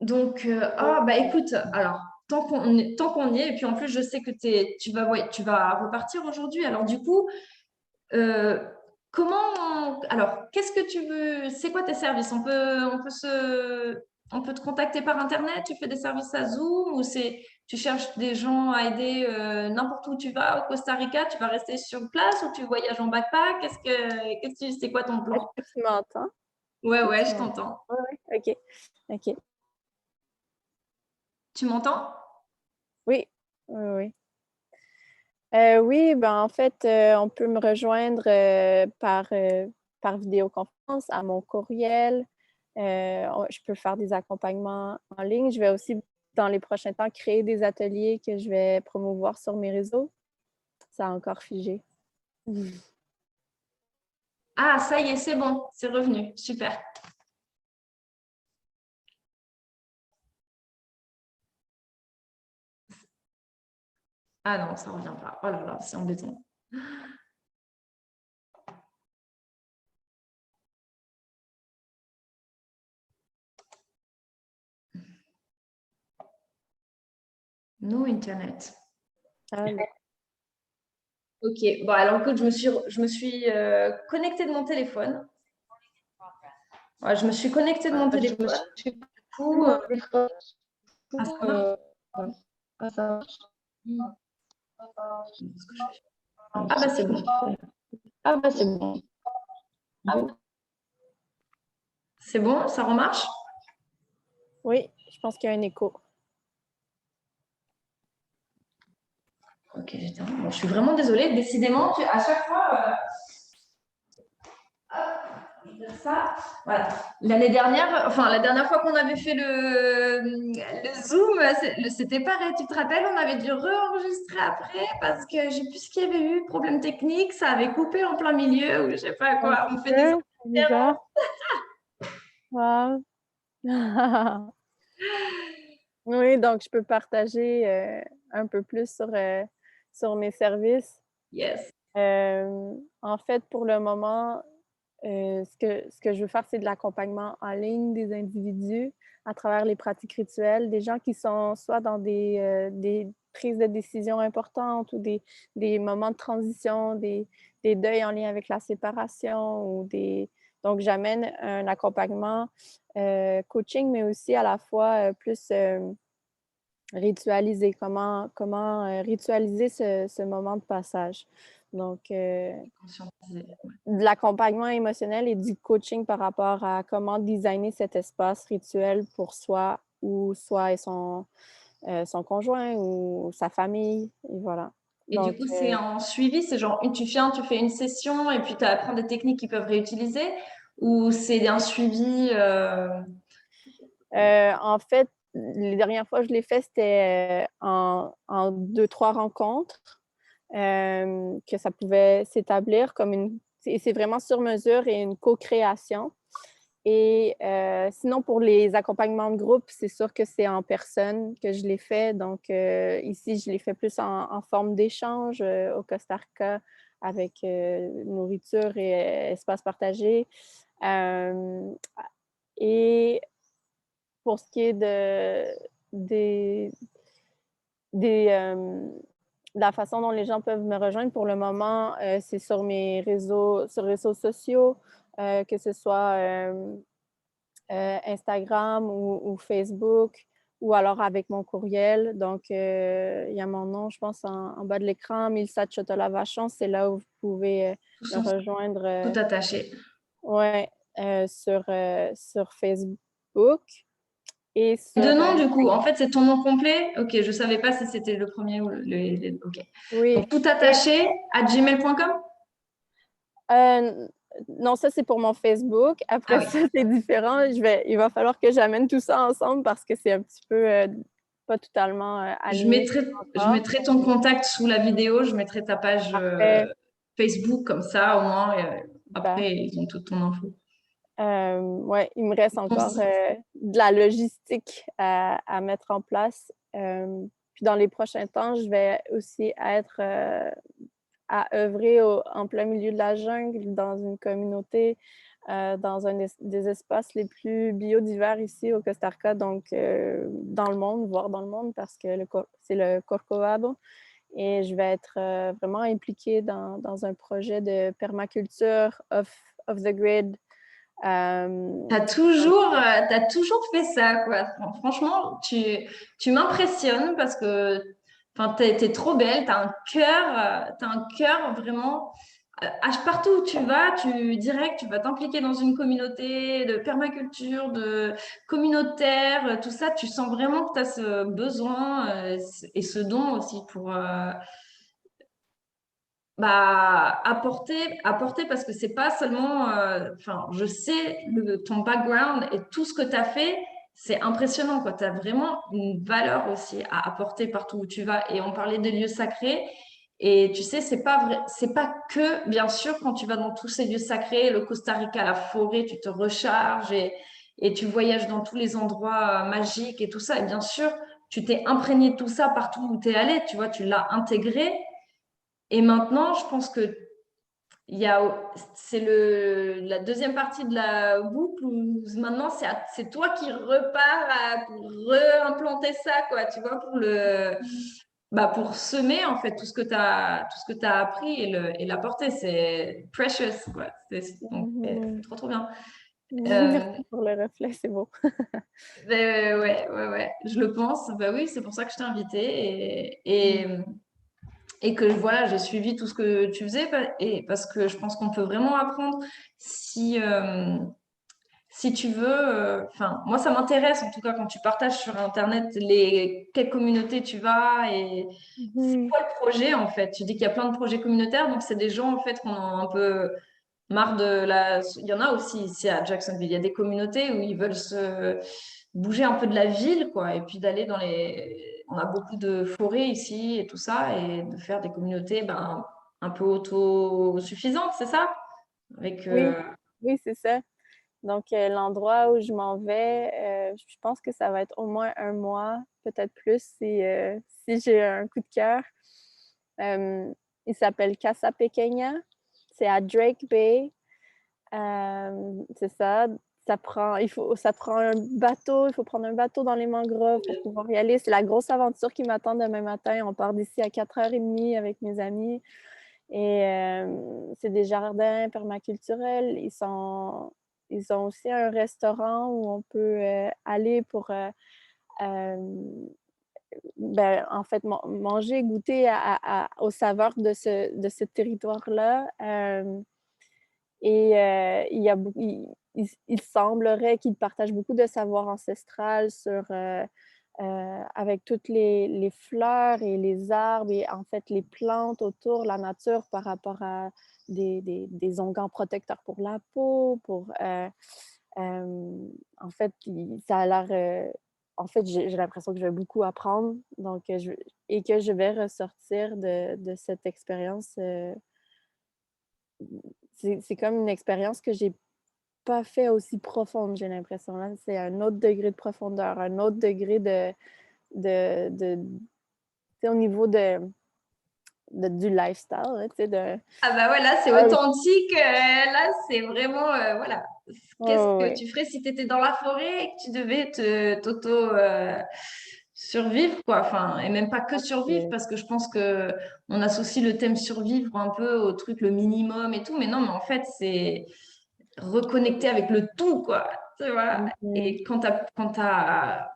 Donc, bah écoute, alors, tant qu'on y est, et puis en plus, je sais que tu vas repartir aujourd'hui. Alors, du coup, alors, qu'est-ce que tu veux? C'est quoi tes services? On peut te contacter par Internet? Tu fais des services à Zoom ou tu cherches des gens à aider n'importe où tu vas au Costa Rica? Tu vas rester sur place ou tu voyages en backpack? C'est quoi ton plan? Est-ce que tu m'entends? Ouais, Est-ce que ouais, tu je m'entends? t'entends. Oui, OK. OK. Tu m'entends? Oui, oui, oui. Oui, ben en fait, on peut me rejoindre par vidéoconférence à mon courriel. Je peux faire des accompagnements en ligne. Je vais aussi, dans les prochains temps, créer des ateliers que je vais promouvoir sur mes réseaux. Ça a encore figé. Ah, ça y est, c'est bon, c'est revenu. Super. Ah non, ça ne revient pas. Oh là là, c'est embêtant. No Internet. Allô? Ok, bon, alors écoute, je me suis connectée de mon téléphone. Ouais, je me suis connectée de mon téléphone. Du coup, ah, ça marche. Ah bah c'est bon. Ah bah c'est bon. C'est bon, ça remarche? Oui, je pense qu'il y a un écho. Ok, bon, je suis vraiment désolée. Décidément, à chaque fois, je vais faire ça. Voilà. L'année dernière, enfin la dernière fois qu'on avait fait le Zoom, c'était pareil. Tu te rappelles, on avait dû re-enregistrer après parce que je sais plus ce qu'il y avait eu, problème technique, ça avait coupé en plein milieu ou je sais pas quoi. On fait des C'est bizarre. Wow. Oui, donc je peux partager un peu plus sur mes services. Yes. En fait, pour le moment, ce que je veux faire, c'est de l'accompagnement en ligne des individus à travers les pratiques rituelles, des gens qui sont soit dans des prises de décision importantes ou des moments de transition, des deuils en lien avec la séparation donc j'amène un accompagnement coaching, mais aussi à la fois plus ritualiser, comment ritualiser ce moment de passage. Donc, de l'accompagnement émotionnel et du coaching par rapport à comment designer cet espace rituel pour soi ou soi et son conjoint ou sa famille, et voilà. Et du Donc, coup, c'est en suivi, c'est genre, tu fais une session et puis tu apprends des techniques qu'ils peuvent réutiliser ou c'est un suivi en fait, les dernières fois que je l'ai fait, c'était en 2-3 rencontres que ça pouvait s'établir comme c'est vraiment sur mesure et une co-création. Et sinon, pour les accompagnements de groupe, c'est sûr que c'est en personne que je l'ai fait. Donc, ici, je l'ai fait plus en forme d'échange au Costa Rica avec nourriture et espace partagé. Et pour ce qui est des, de la façon dont les gens peuvent me rejoindre, pour le moment, c'est sur mes réseaux sociaux, que ce soit Instagram ou Facebook, ou alors avec mon courriel. Donc, il y a mon nom, je pense, en bas de l'écran, Milsa Chotola-Vachon. C'est là où vous pouvez Tous me sont rejoindre tout attachés. ouais, sur Facebook et Deux sur noms, du coup. Instagram. En fait, c'est ton nom complet. Ok, je savais pas si c'était le premier ou Ok. Oui. Donc, tout Et, attaché à gmail.com. non, ça, c'est pour mon Facebook. Ah Après oui. ça, c'est différent. Il va falloir que j'amène tout ça ensemble parce que c'est un petit peu pas totalement Je aligné mettrai, je encore. mettrai ton contact sous la vidéo. Je mettrai ta page Parfait. Facebook comme ça, au moins. Super. Après, ils ont toute ton info. Ouais, il me reste Ton encore site. de la logistique à mettre en place. Puis dans les prochains temps, je vais aussi être à œuvrer en plein milieu de la jungle, dans une communauté, dans des espaces les plus biodivers ici au Costa Rica, donc dans le monde, voire dans le monde, parce que c'est le Corcovado. Et je vais être vraiment impliquée dans un projet de permaculture off the grid. T'as toujours fait ça, quoi. Franchement, tu m'impressionnes parce que enfin, t'es trop belle, t'as un cœur vraiment. Partout où tu vas, tu vas t'impliquer dans une communauté de permaculture, de communautaire, tout ça. Tu sens vraiment que tu as ce besoin et ce don aussi pour, apporter parce que c'est pas seulement, enfin, je sais ton background et tout ce que tu as fait, c'est impressionnant, quoi. Tu as vraiment une valeur aussi à apporter partout où tu vas. Et on parlait des lieux sacrés. Et tu sais, c'est pas vrai, c'est pas que, bien sûr, quand tu vas dans tous ces lieux sacrés, le Costa Rica, la forêt, tu te recharges et tu voyages dans tous les endroits magiques et tout ça. Et bien sûr, tu t'es imprégné de tout ça partout où tu es allé, tu vois, tu l'as intégré. Et maintenant, je pense que c'est la deuxième partie de la boucle où maintenant c'est toi qui repars pour réimplanter ça, quoi, tu vois, pour semer en fait tout ce que tu as appris et l'apporter. C'est precious, quoi. Donc, Mhm. trop, trop bien. Euh, Merci pour le reflet, c'est beau. ouais, je le pense. Bah oui, c'est pour ça que je t'ai invité et que voilà, j'ai suivi tout ce que tu faisais et parce que je pense qu'on peut vraiment apprendre si tu veux. Enfin, moi, ça m'intéresse en tout cas quand tu partages sur Internet quelles communautés tu vas et c'est Mhm. quoi le projet en fait. Tu dis qu'il y a plein de projets communautaires, donc c'est des gens en fait qu'on a un peu marre de la. Il y en a aussi ici à Jacksonville. Il y a des communautés où ils veulent se bouger un peu de la ville, quoi, et puis d'aller dans les. On a beaucoup de forêts ici et tout ça, et de faire des communautés un peu autosuffisantes, c'est ça? Avec. Oui, oui, c'est ça. Donc, l'endroit où je m'en vais, je pense que ça va être au moins un mois, peut-être plus si j'ai un coup de cœur. Il s'appelle Casa Pequeña. C'est à Drake Bay. C'est ça. Ça prend un bateau. Il faut prendre un bateau dans les mangroves pour pouvoir y aller. C'est la grosse aventure qui m'attend demain matin. On part d'ici à 4h30 avec mes amis. Et c'est des jardins permaculturels. Ils ont aussi un restaurant où on peut aller pour en fait manger, goûter aux saveurs de ce territoire-là. Et il semblerait qu'ils partagent beaucoup de savoir ancestral avec toutes les fleurs et les arbres et en fait les plantes autour, la nature par rapport à des onguents protecteurs pour la peau, en fait, ça a l'air... en fait, j'ai l'impression que je vais beaucoup apprendre donc, et que je vais ressortir de cette expérience. C'est comme une expérience que j'ai pas fait aussi profonde, j'ai l'impression. Là, c'est un autre degré de profondeur, un autre degré de tu sais, au niveau du lifestyle, là, tu sais, Ah bah ouais, là c'est Ah oui. authentique, là c'est vraiment, voilà. qu'est-ce Oh, que oui. tu ferais si tu étais dans la forêt et que tu devais t'auto survivre, quoi. Enfin, et même pas que survivre, Euh, parce que je pense que on associe le thème survivre un peu au truc, le minimum et tout, mais non, mais en fait, c'est reconnecter avec le tout, quoi. Tu vois. mhm. Et quand t'as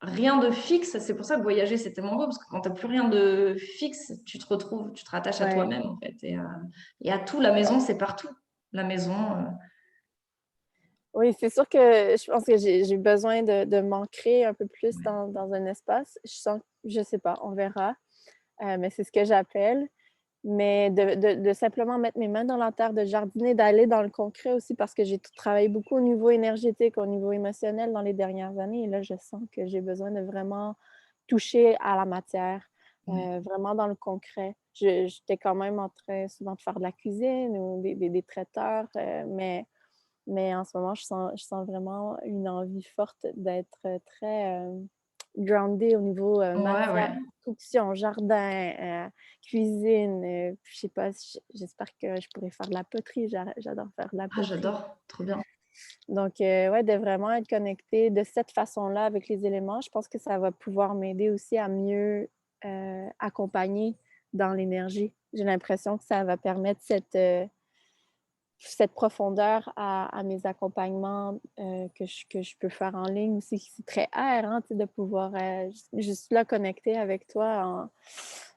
rien de fixe, c'est pour ça que voyager, c'est tellement beau, parce que quand t'as plus rien de fixe, tu te retrouves, tu te rattaches à Ouais. toi-même, en fait, et à tout. La maison, c'est partout. La maison, Oui, c'est sûr que je pense que j'ai besoin de m'ancrer un peu plus dans un espace. Je sens, je sais pas, on verra. Mais c'est ce que j'appelle. Mais de simplement mettre mes mains dans la terre, de jardiner, d'aller dans le concret aussi, parce que j'ai travaillé beaucoup au niveau énergétique, au niveau émotionnel dans les dernières années. Et là, je sens que j'ai besoin de vraiment toucher à la matière, ouais. vraiment dans le concret. J'étais quand même en train souvent de faire de la cuisine ou des traiteurs, mais en ce moment, je sens vraiment une envie forte d'être très groundée au niveau Ouais, matière, ouais. construction, jardin, cuisine. Je sais pas, j'espère que je pourrais faire de la poterie. J'adore faire de la Ah, poterie. j'adore. Trop bien. Donc, ouais, de vraiment être connectée de cette façon-là avec les éléments, je pense que ça va pouvoir m'aider aussi à mieux accompagner dans l'énergie. J'ai l'impression que ça va permettre cette profondeur à mes accompagnements que je peux faire en ligne aussi. C'est très air, hein, de pouvoir juste là connecter avec toi.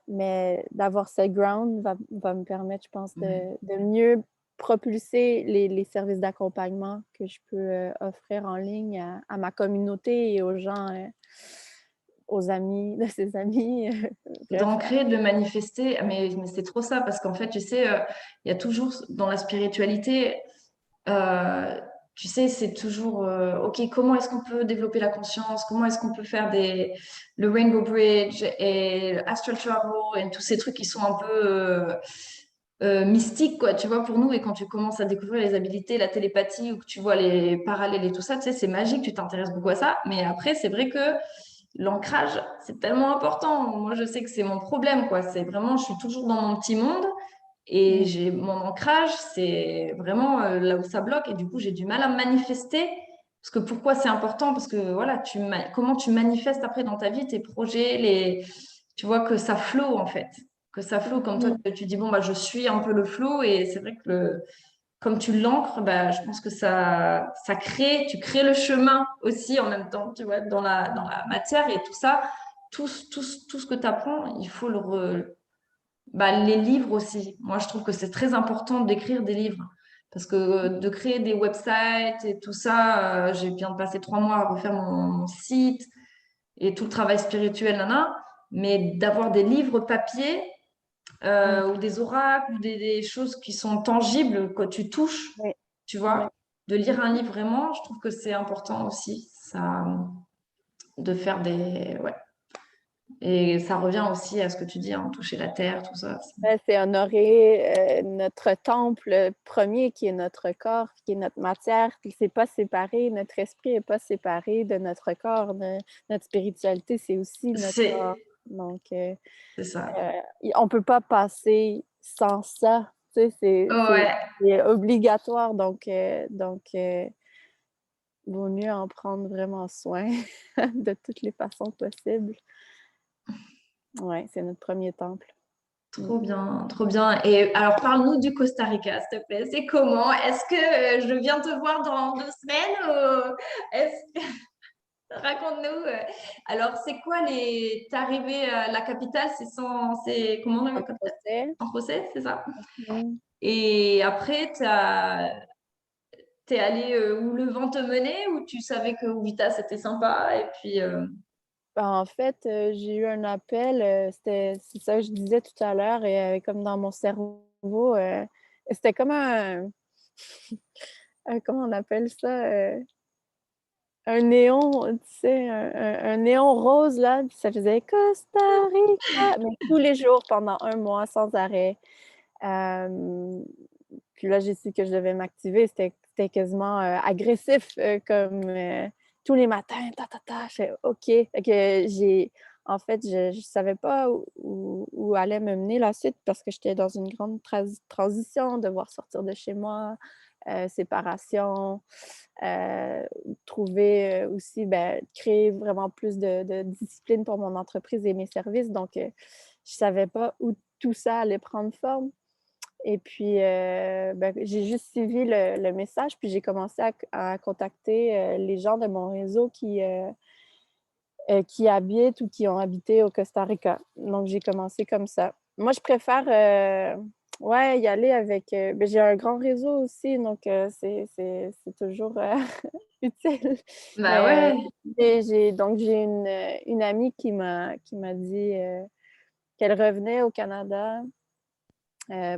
Mais d'avoir ce ground va me permettre, je pense, Ouais. de mieux propulser les services d'accompagnement que je peux offrir en ligne à ma communauté et aux gens, aux amis de ses amis. Bref. D'ancrer, de manifester, mais c'est trop ça, parce qu'en fait, tu sais, il y a toujours dans la spiritualité, euh, tu sais, c'est toujours, OK, comment est-ce qu'on peut développer la conscience? Comment est-ce qu'on peut faire le Rainbow Bridge et le Astral Travel et tous ces trucs qui sont un peu mystiques, quoi, tu vois, pour nous. Et quand tu commences à découvrir les habilités, la télépathie, ou que tu vois les parallèles et tout ça, tu sais, c'est magique, tu t'intéresses beaucoup à ça. Mais après, c'est vrai que l'ancrage, c'est tellement important. Moi, je sais que c'est mon problème, quoi. C'est vraiment, je suis toujours dans mon petit monde et Mm. j'ai mon ancrage, c'est vraiment là où ça bloque. Et du coup, j'ai du mal à me manifester. Parce que pourquoi c'est important? Parce que voilà, comment tu manifestes après dans ta vie tes projets, tu vois que ça flow en fait. Que ça flow, comme toi, Mm. tu dis, bon, bah, je suis un peu le flow. Et c'est vrai que comme tu l'ancres, bah, je pense que tu crées le chemin aussi en même temps, tu vois, dans la matière et tout ça, tout ce que tu apprends, il faut les livres aussi. Moi, je trouve que c'est très important d'écrire des livres parce que de créer des websites et tout ça, j'ai bien passé 3 mois à refaire mon site et tout le travail spirituel, nana, mais d'avoir des livres papier Mm. ou des oracles ou des choses qui sont tangibles, que tu touches, Oui, tu oui. vois, de lire un livre vraiment, je trouve que c'est important aussi, ça, de faire des... Ouais. Et ça revient aussi à ce que tu dis, hein, toucher la terre, tout ça. Ouais, c'est honorer notre temple premier qui est notre corps, qui est notre matière, puis c'est pas séparé, notre esprit n'est pas séparé de notre corps, notre spiritualité, c'est aussi notre corps. C'est Donc, c'est ça. on peut pas passer sans ça, tu sais, Ouais, c'est obligatoire, vaut mieux en prendre vraiment soin de toutes les façons possibles. Ouais, c'est notre premier temple. Mm. trop bien, trop bien. Et alors, parle-nous du Costa Rica, s'il te plaît. C'est comment? Est-ce que je viens te voir dans 2 semaines ou est-ce Raconte-nous. Alors, c'est quoi T'es arrivé à la capitale, c'est comment la En capitale? procès. San José, c'est ça? Mm. Et après, t'es allé où le vent te menait, ou tu savais que Ubita c'était sympa et puis Ben, en fait, j'ai eu un appel, c'est ça que je disais tout à l'heure, et comme dans mon cerveau, c'était comme comment on appelle ça? Un néon, tu sais, un néon rose, là, puis ça faisait Costa Rica, mais tous les jours pendant un mois sans arrêt. Euh, Puis là, j'ai su que je devais m'activer. C'était quasiment agressif, comme tous les matins, ta, ta, ta. Je fais OK. Fait que en fait, je ne savais pas où allait me mener la suite parce que j'étais dans une grande transition, devoir sortir de chez moi, séparation, trouver aussi, créer vraiment plus de discipline pour mon entreprise et mes services. Donc, je ne savais pas où tout ça allait prendre forme. Et puis, j'ai juste suivi le message, puis j'ai commencé à contacter les gens de mon réseau qui habitent ou qui ont habité au Costa Rica. Donc, j'ai commencé comme ça. Moi, je préfère y aller avec... j'ai un grand réseau aussi, donc c'est toujours utile. Bah Mais ouais. j'ai une amie qui m'a dit qu'elle revenait au Canada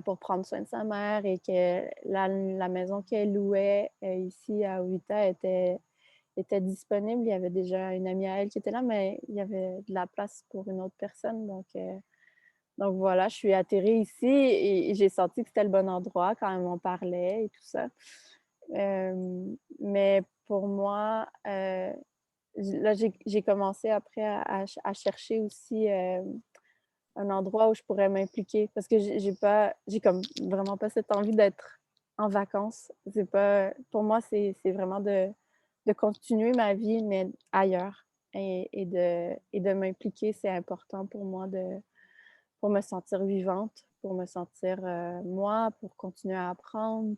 pour prendre soin de sa mère et que la maison qu'elle louait ici à Oita était disponible. Il y avait déjà une amie à elle qui était là, mais il y avait de la place pour une autre personne. Donc voilà, je suis atterrie ici et j'ai senti que c'était le bon endroit quand elle m'en parlait et tout ça. Mais pour moi, là, j'ai commencé après à chercher aussi un endroit où je pourrais m'impliquer parce que j'ai comme vraiment pas cette envie d'être en vacances. C'est pas, pour moi, c'est vraiment de continuer ma vie, mais ailleurs. Et de m'impliquer, c'est important pour moi pour me sentir vivante, pour me sentir moi, pour continuer à apprendre,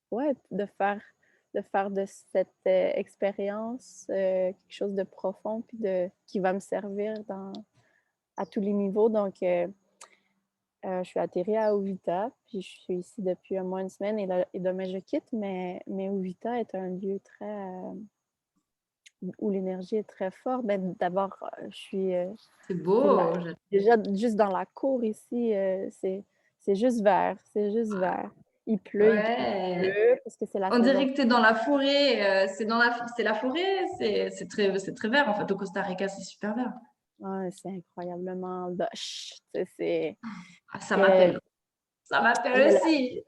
ouais, de faire de cette expérience quelque chose de profond puis qui va me servir à tous les niveaux. Donc, je suis atterrie à Uvita, puis je suis ici depuis au moins une semaine et demain je quitte, mais Uvita est un lieu où l'énergie est très forte. D'abord, je suis C'est beau. déjà juste dans la cour ici, c'est juste vert, c'est juste vert. Il pleut, Ouais. parce que c'est la On saison. dirait que tu es dans la forêt. C'est la forêt. C'est très vert en fait. Au Costa Rica, c'est super vert. Ouais, c'est incroyablement lush. Ah, ça Que- m'appelle. Ça il y m'appelle a aussi.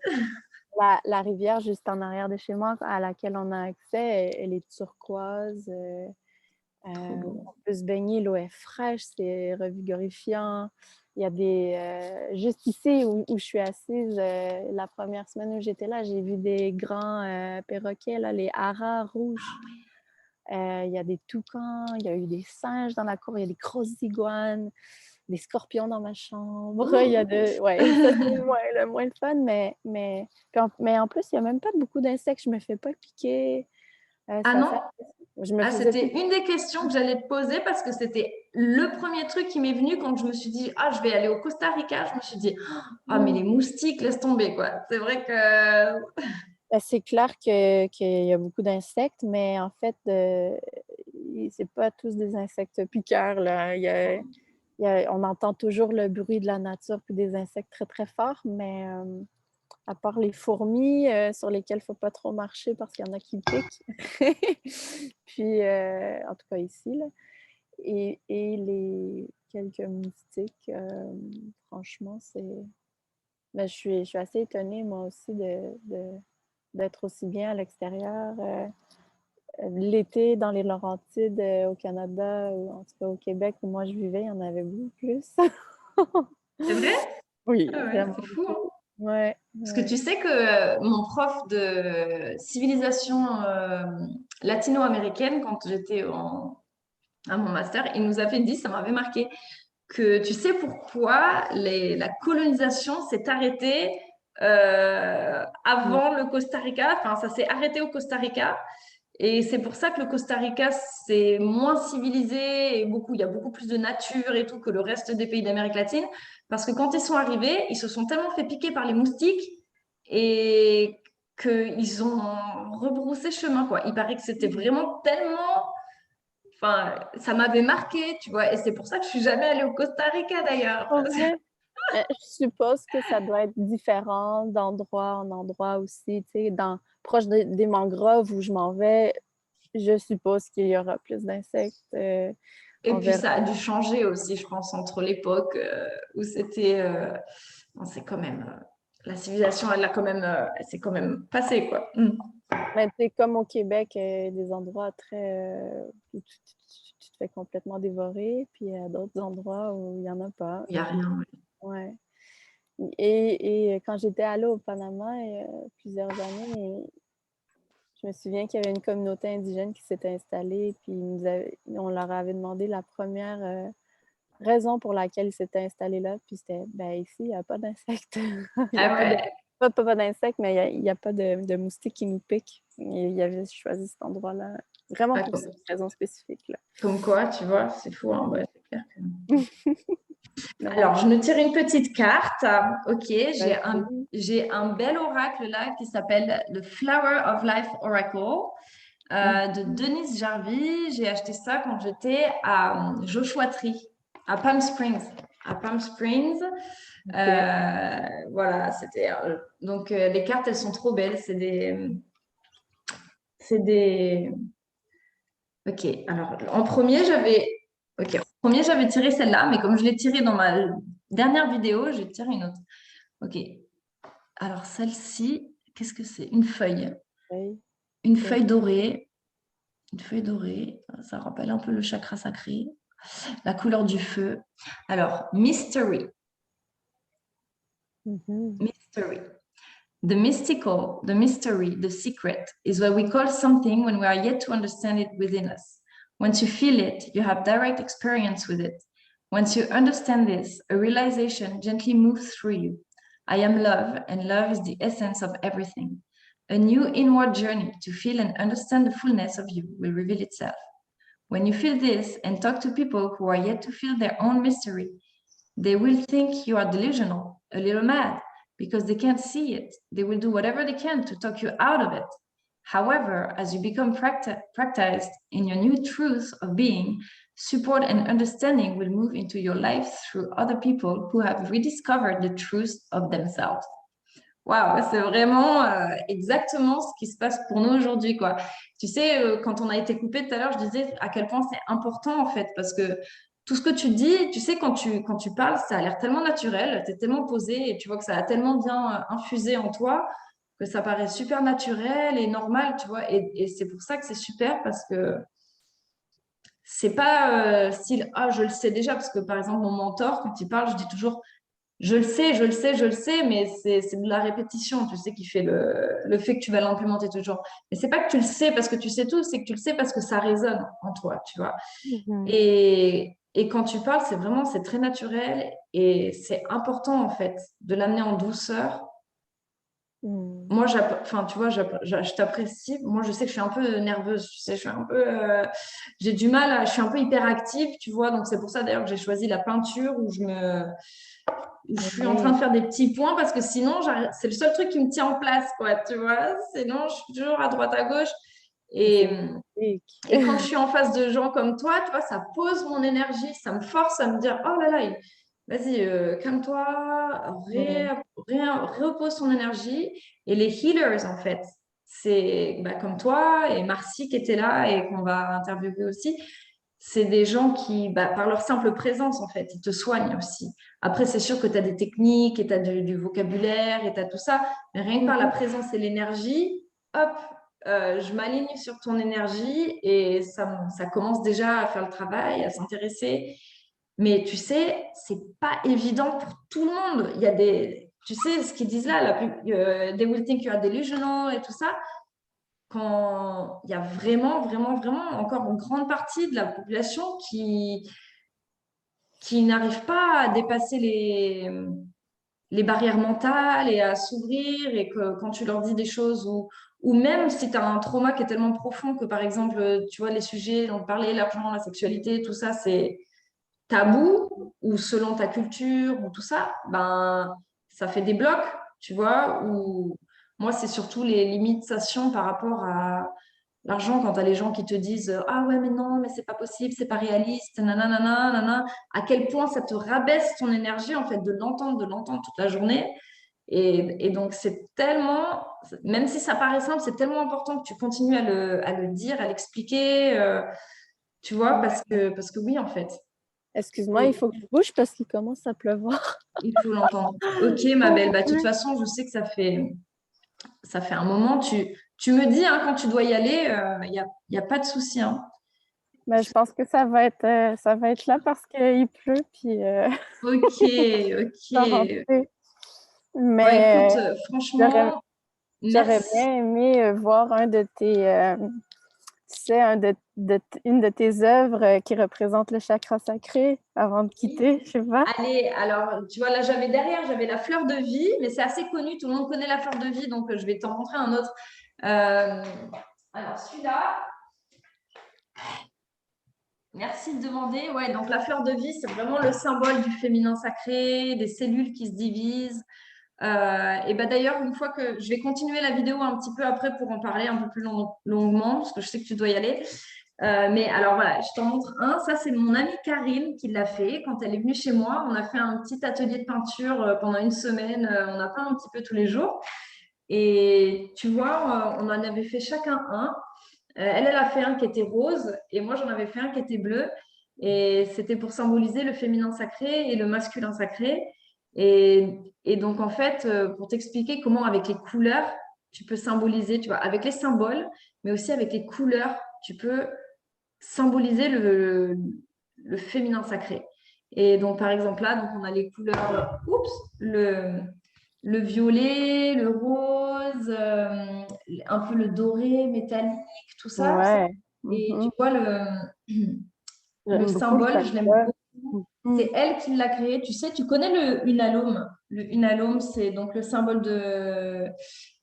la rivière juste en arrière de chez moi à laquelle on a accès, elle est turquoise. Trop beau. On peut se baigner, l'eau est fraîche, c'est revigorifiant. Il y a juste ici où je suis assise, la première semaine où j'étais là, j'ai vu des grands perroquets, là, les haras rouges. Il y a des toucans, il y a eu des singes dans la cour, il y a des grosses iguanes, des scorpions dans ma chambre. Il y a ouais, ça c'est le moins le fun, mais en plus, il n'y a même pas beaucoup d'insectes. Je ne me fais pas piquer. Ah C'est assez non? Je me Ah, faisais c'était piquer. une des questions que j'allais te poser parce que c'était le premier truc qui m'est venu quand je me suis dit, ah, je vais aller au Costa Rica. Je me suis dit, ah, mais les moustiques, laisse tomber, quoi. C'est vrai que. C'est clair qu'il y a beaucoup d'insectes, mais en fait, c'est pas tous des insectes piqueurs, là. On entend toujours le bruit de la nature puis des insectes très, très forts, mais à part les fourmis sur lesquelles il ne faut pas trop marcher parce qu'il y en a qui piquent. Puis, en tout cas ici, là. Et les quelques moustiques, franchement, je suis assez étonnée, moi aussi, d'être aussi bien à l'extérieur. L'été, dans les Laurentides, au Canada, ou en tout cas au Québec, où moi je vivais, il y en avait beaucoup plus. C'est vrai? Oui, Ah ouais, vraiment c'est fou, hein. beaucoup. Ouais, Parce que ouais. tu sais que mon prof de civilisation latino-américaine, quand j'étais à mon master, il nous avait dit, ça m'avait marqué, que tu sais pourquoi la colonisation s'est arrêtée Mm. avant le Costa Rica, enfin ça s'est arrêté au Costa Rica. Et c'est pour ça que le Costa Rica, c'est moins civilisé et il y a beaucoup plus de nature et tout que le reste des pays d'Amérique latine. Parce que quand ils sont arrivés, ils se sont tellement fait piquer par les moustiques et qu'ils ont rebroussé chemin, quoi. Il paraît que c'était vraiment tellement... Enfin, ça m'avait marqué, tu vois. Et c'est pour ça que je suis jamais allée au Costa Rica, d'ailleurs. Pour vrai? Je suppose que ça doit être différent d'endroit en endroit aussi, tu sais, proche des mangroves où je m'en vais, je suppose qu'il y aura plus d'insectes. Et On puis verra. ça a dû changer aussi, je pense, entre l'époque où c'était... bon, c'est quand même... la civilisation, elle s'est quand même passée, quoi. Mm. Mais tu sais, comme au Québec, des endroits où tu te fais complètement dévorer, puis il y a d'autres endroits où il n'y en a pas. Il n'y a rien. Ouais. Ouais. Et quand j'étais allée au Panama il y a plusieurs années, je me souviens qu'il y avait une communauté indigène qui s'était installée, puis on leur avait demandé la première raison pour laquelle ils s'étaient installés là, puis c'était, ben ici, il n'y a pas d'insectes. Il y a Ah ouais. pas d'insectes, mais il n'y a pas de moustiques qui nous piquent. Et ils avaient choisi cet endroit-là, vraiment Ah, pour cette raison spécifique, là. comme quoi, tu vois, c'est fou, hein, ouais, c'est clair Non, Alors, je me tire une petite carte. Ok, vas-y. j'ai un bel oracle là qui s'appelle le Flower of Life Oracle de Denise Jarvie. J'ai acheté ça quand j'étais à Joshua Tree, à Palm Springs. À Palm Springs. Voilà, c'était. Donc, les cartes, elles sont trop belles. C'est des. Ok, alors en premier, j'avais tiré celle-là, mais comme je l'ai tirée dans ma dernière vidéo, j'ai tiré une autre. Ok, alors celle-ci, qu'est-ce que c'est? Une feuille. Oui. Une feuille dorée. Une feuille dorée, ça rappelle un peu le chakra sacré. La couleur du feu. Alors, mystery. Mystery. The mystical, the mystery, the secret is what we call something when we are yet to understand it within us. Once you feel it, you have direct experience with it. Once you understand this, a realization gently moves through you. I am love, and love is the essence of everything. A new inward journey to feel and understand the fullness of you will reveal itself. When you feel this and talk to people who are yet to feel their own mystery, they will think you are delusional, a little mad, because they can't see it. They will do whatever they can to talk you out of it. However, as you become practiced in your new truth of being, support and understanding will move into your life through other people who have rediscovered the truth of themselves. Waouh, c'est vraiment exactement ce qui se passe pour nous aujourd'hui, quoi. Tu sais, quand on a été coupé tout à l'heure, je disais à quel point c'est important, en fait, parce que tout ce que tu dis, tu sais, quand tu parles, ça a l'air tellement naturel, tu es tellement posé et tu vois que ça a tellement bien infusé en toi que ça paraît super naturel et normal, tu vois. Et c'est pour ça que c'est super parce que c'est pas style, ah, je le sais déjà, parce que par exemple, mon mentor, quand il parle, je dis toujours, je le sais, je le sais, je le sais, mais c'est de la répétition, tu sais, qui fait le fait que tu vas l'implémenter toujours. Mais c'est pas que tu le sais parce que tu sais tout, c'est que tu le sais parce que ça résonne en toi, tu vois. Et quand tu parles, c'est très naturel et c'est important, en fait, de l'amener en douceur. Moi, enfin, tu vois, je t'apprécie. Moi, je sais que je suis un peu nerveuse, tu sais, je suis un peu, j'ai du mal, je suis un peu hyperactive, tu vois. Donc, c'est pour ça d'ailleurs que j'ai choisi la peinture où je suis en train de faire des petits points parce que sinon, c'est le seul truc qui me tient en place, quoi, tu vois. Sinon, je suis toujours à droite, à gauche. Et quand je suis en face de gens comme toi, tu vois, ça pose mon énergie, ça me force à me dire, oh là là, vas-y, calme-toi, repose ton énergie. Et les healers, en fait, c'est comme toi et Marcy qui était là et qu'on va interviewer aussi. C'est des gens qui, par leur simple présence, en fait, ils te soignent aussi. Après, c'est sûr que tu as des techniques et tu as du vocabulaire et tu as tout ça, mais rien que par la présence et l'énergie, hop, je m'aligne sur ton énergie et ça commence déjà à faire le travail, à s'intéresser. Mais tu sais, c'est pas évident pour tout le monde. Il y a tu sais, ce qu'ils disent là, they will think you are delusional et tout ça. Quand il y a vraiment, vraiment, vraiment encore une grande partie de la population qui n'arrive pas à dépasser les barrières mentales et à s'ouvrir et que quand tu leur dis des choses ou même si tu as un trauma qui est tellement profond que par exemple, tu vois, les sujets dont on parlait, l'argent, la sexualité, tout ça, c'est tabou ou selon ta culture ou tout ça, ça fait des blocs, tu vois, ou moi, c'est surtout les limitations par rapport à l'argent quand tu as les gens qui te disent ah ouais, mais non, mais c'est pas possible, c'est pas réaliste, nanana, nanana, à quel point ça te rabaisse ton énergie en fait de l'entendre toute la journée. Et donc, c'est tellement, même si ça paraît simple, c'est tellement important que tu continues à le dire, à l'expliquer, tu vois, parce que oui, en fait. Excuse-moi, il faut que je bouge parce qu'il commence à pleuvoir. Il faut l'entendre. Ok, ma belle. De toute façon, je sais que ça fait un moment. Tu me dis quand tu dois y aller, y a pas de souci. Je pense que ça va être là parce qu'il pleut. Puis, Ok, je dois ok. rentrer. Mais écoute, j'aurais franchement, j'aurais merci. bien aimé voir un de tes, tu sais, une de tes œuvres qui représente le chakra sacré avant de quitter, je sais pas. Allez, alors, tu vois, là, j'avais la fleur de vie, mais c'est assez connu, tout le monde connaît la fleur de vie, donc je vais t'en montrer un autre. Euh, alors, celui-là, merci de demander. Ouais, donc la fleur de vie, c'est vraiment le symbole du féminin sacré, des cellules qui se divisent. Et ben d'ailleurs, une fois que je vais continuer la vidéo un petit peu après pour en parler un peu plus longuement, parce que je sais que tu dois y aller. Mais alors voilà, je t'en montre un. Ça, c'est mon amie Karine qui l'a fait. Quand elle est venue chez moi, on a fait un petit atelier de peinture pendant une semaine. On a peint un petit peu tous les jours. Et tu vois, on en avait fait chacun un. Elle a fait un qui était rose et moi, j'en avais fait un qui était bleu. Et c'était pour symboliser le féminin sacré et le masculin sacré. Et donc, en fait, pour t'expliquer comment, avec les couleurs, tu peux symboliser, tu vois, avec les symboles, mais aussi avec les couleurs, tu peux symboliser le féminin sacré. Et donc, par exemple, là, donc on a les couleurs, le violet, le rose, un peu le doré, métallique, tout ça. Ouais. Et tu Mhm. vois, le J'aime beaucoup le symbole, je l'aime chakra. beaucoup. Mhm. C'est elle qui l'a créé. Tu sais, tu connais le unalome. Le unalome, c'est donc le symbole de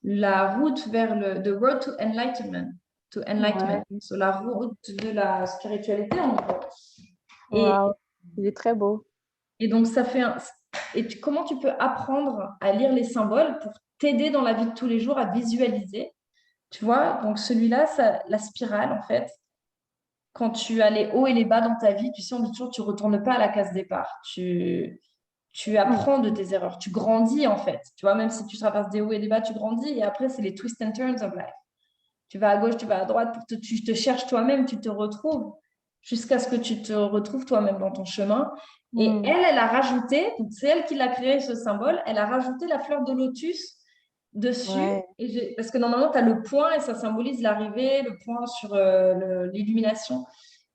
la route vers the road to enlightenment. To enlightenment. Ouais. So, la route de la spiritualité, en gros. Et, Wow. Il est très beau. et donc, ça fait un. Comment tu peux apprendre à lire les symboles pour t'aider dans la vie de tous les jours à visualiser? Tu vois, donc celui-là, la spirale, en fait, quand tu as les hauts et les bas dans ta vie, tu sais, on dit toujours, tu ne retournes pas à la case départ. Tu Mhm. apprends de tes erreurs. Tu grandis, en fait. Tu vois, même si tu traverses des hauts et des bas, tu grandis. Et après, c'est les twists and turns of life. Tu vas à gauche, tu vas à droite, tu te cherches toi-même, tu te retrouves, jusqu'à ce que tu te retrouves toi-même dans ton chemin. Et Mhm. elle a rajouté, donc c'est elle qui l'a créé ce symbole, elle a rajouté la fleur de lotus dessus. Ouais. Parce que normalement, tu as le point et ça symbolise l'arrivée, le point sur l'illumination.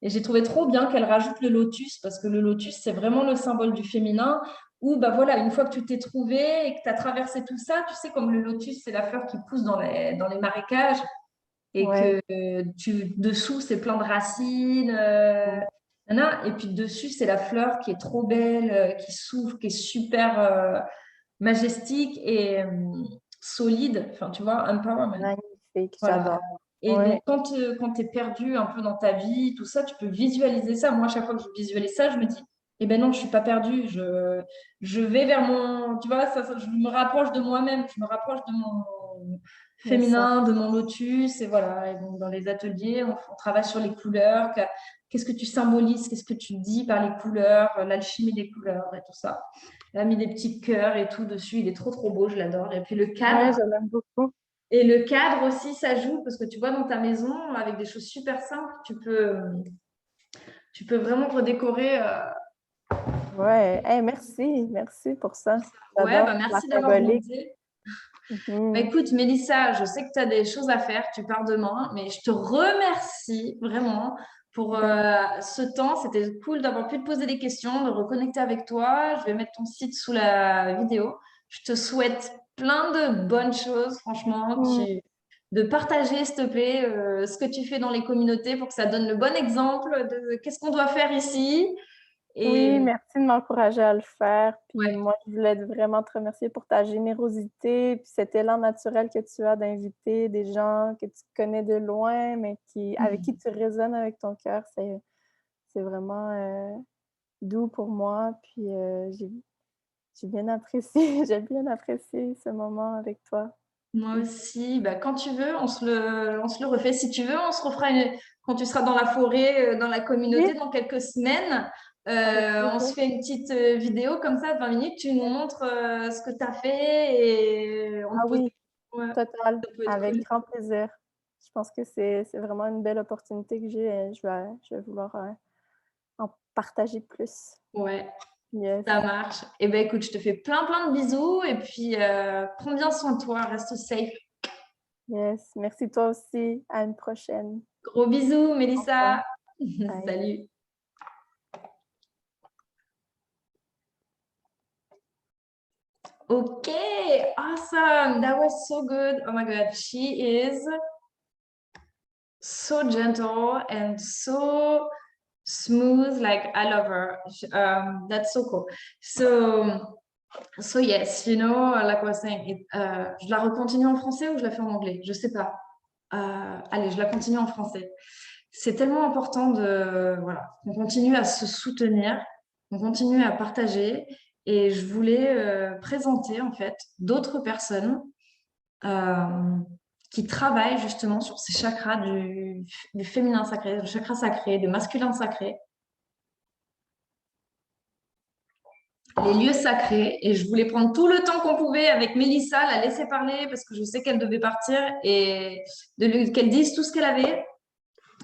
Et j'ai trouvé trop bien qu'elle rajoute le lotus, parce que le lotus, c'est vraiment le symbole du féminin, où bah voilà, une fois que tu t'es trouvé et que tu as traversé tout ça, tu sais, comme le lotus, c'est la fleur qui pousse dans les marécages, et Ouais. que dessous, c'est plein de racines. Et puis dessus, c'est la fleur qui est trop belle, qui s'ouvre, qui est super majestique et solide. Enfin, tu vois, empowerment. Magnifique. Voilà. J'adore. Et Ouais. donc, quand tu es perdu un peu dans ta vie, tout ça, tu peux visualiser ça. Moi, à chaque fois que je visualise ça, je me dis, eh ben non, je suis pas perdue. Je vais vers mon, tu vois, je me rapproche de moi-même. Je me rapproche de mon Le sang. féminin, de mon lotus. Et voilà. Et donc, dans les ateliers, on travaille sur les couleurs. Qu'est-ce que tu symbolises? Qu'est-ce que tu dis par les couleurs? L'alchimie des couleurs et tout ça. Elle a mis des petits cœurs et tout dessus. Il est trop, trop beau. Je l'adore. Et puis, le Ouais, cadre. je l'aime beaucoup. Et le cadre aussi, ça joue parce que tu vois, dans ta maison, avec des choses super simples, tu peux vraiment redécorer. Ouais. Hey, merci. Merci pour ça. Ouais, J'adore bah la merci d'avoir symbolique. demandé. Bah Mhm. écoute, Mélissa, je sais que tu as des choses à faire, tu pars demain, mais je te remercie vraiment pour Ben, ce temps. C'était cool d'avoir pu te poser des questions, de reconnecter avec toi. Je vais mettre ton site sous la vidéo. Je te souhaite plein de bonnes choses, franchement. hmm. De partager, s'il te plaît, ce que tu fais dans les communautés pour que ça donne le bon exemple de qu'est-ce qu'on doit faire ici. Oui, Et merci de m'encourager à le faire. Puis ouais. moi, je voulais vraiment te remercier pour ta générosité, puis cet élan naturel que tu as d'inviter des gens que tu connais de loin, mais avec qui tu résonnes avec ton cœur. C'est vraiment doux pour moi. Puis j'ai bien apprécié, j'ai bien apprécié ce moment avec toi. Moi aussi, bah, quand tu veux, on se le refait. Si tu veux, on se refera quand tu seras dans la forêt, dans la Oui, communauté, dans quelques semaines. avec On plaisir. se fait une petite vidéo comme ça, de 20 minutes. Tu nous montres ce que tu as fait et on Ah te pose oui, des questions. Ouais, total, ça peut être avec cool. grand plaisir. Je pense que c'est vraiment une belle opportunité que j'ai et je vais vouloir en partager plus. Ouais. Yes, Ça marche. Eh ben écoute, je te fais plein plein de bisous et puis prends bien soin de toi, reste safe. yes. Merci toi aussi. À une prochaine. Gros bisous, Au revoir. Mélissa. Bye. Salut. Okay, awesome. That was so good. Oh my God, she is so gentle and so smooth. Like, I love her. That's so cool. So yes, you know, like I was saying, je la recontinue en français ou je la fais en anglais? Je sais pas. Allez, je la continue en français. C'est tellement important voilà, qu'on continue à se soutenir, qu'on continue à partager. Et je voulais présenter en fait d'autres personnes euh, qui travaillent justement sur ces chakras du féminin sacré, du chakra sacré, du masculin sacré, les lieux sacrés. Et je voulais prendre tout le temps qu'on pouvait avec Mélissa, la laisser parler parce que je sais qu'elle devait partir et qu'elle dise tout ce qu'elle avait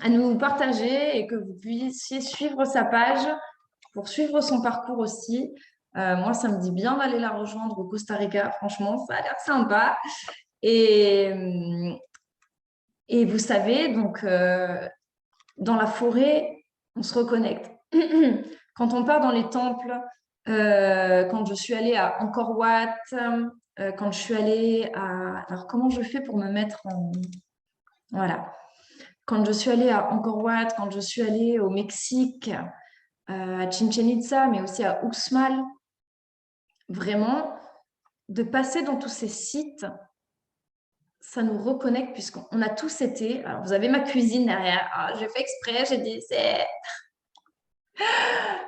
à nous partager et que vous puissiez suivre sa page pour suivre son parcours aussi. Moi, ça me dit bien d'aller la rejoindre au Costa Rica. Franchement, ça a l'air sympa. Et, et vous savez, donc, dans la forêt, on se reconnecte. Quand on part dans les temples, quand je suis allée à Angkor Wat, quand je suis allée à... Alors, comment je fais pour me mettre en... Voilà. Quand je suis allée à Angkor Wat, quand je suis allée au Mexique, à Chichen Itza, mais aussi à Uxmal, vraiment, de passer dans tous ces sites, ça nous reconnecte puisqu'on a tous été... Alors, vous avez ma cuisine derrière. Ah, j'ai fait exprès, j'ai dit, c'est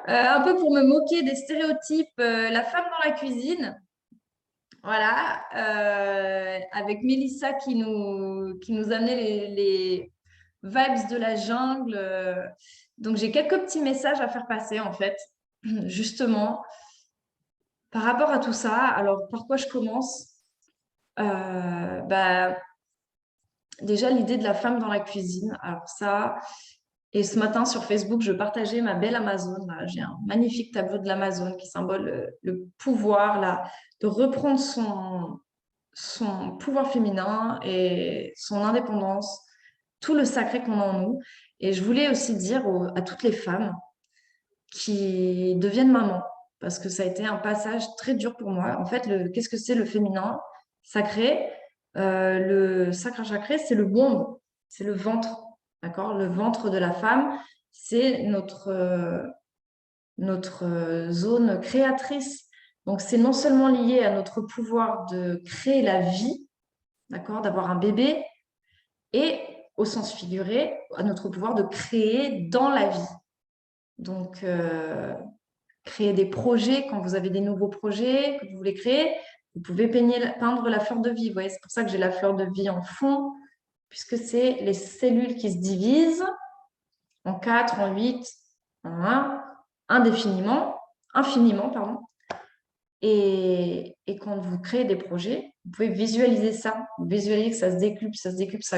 un peu pour me moquer des stéréotypes, la femme dans la cuisine. Voilà, avec Mélissa qui nous amenait les vibes de la jungle. Donc, j'ai quelques petits messages à faire passer, en fait, justement, par rapport à tout ça. Alors, par quoi je commence? Déjà, l'idée de la femme dans la cuisine. Alors ça, et ce matin sur Facebook, je partageais ma belle Amazon. Là, j'ai un magnifique tableau de l'Amazon qui symbole le pouvoir là, de reprendre son pouvoir féminin et son indépendance, tout le sacré qu'on a en nous. Et je voulais aussi dire à toutes les femmes qui deviennent mamans, parce que ça a été un passage très dur pour moi. En fait, qu'est-ce que c'est le féminin sacré? Le sacre sacré, c'est le womb, c'est le ventre, d'accord? Le ventre de la femme, c'est notre zone créatrice. Donc, c'est non seulement lié à notre pouvoir de créer la vie, d'accord, d'avoir un bébé, et au sens figuré, à notre pouvoir de créer dans la vie. Donc, créer des projets, quand vous avez des nouveaux projets que vous voulez créer, vous pouvez peindre la fleur de vie. Vous voyez, c'est pour ça que j'ai la fleur de vie en fond, puisque c'est les cellules qui se divisent en 4, en 8, en 1, infiniment, pardon. Et quand vous créez des projets, vous pouvez visualiser ça. Vous visualisez que ça se décuple, ça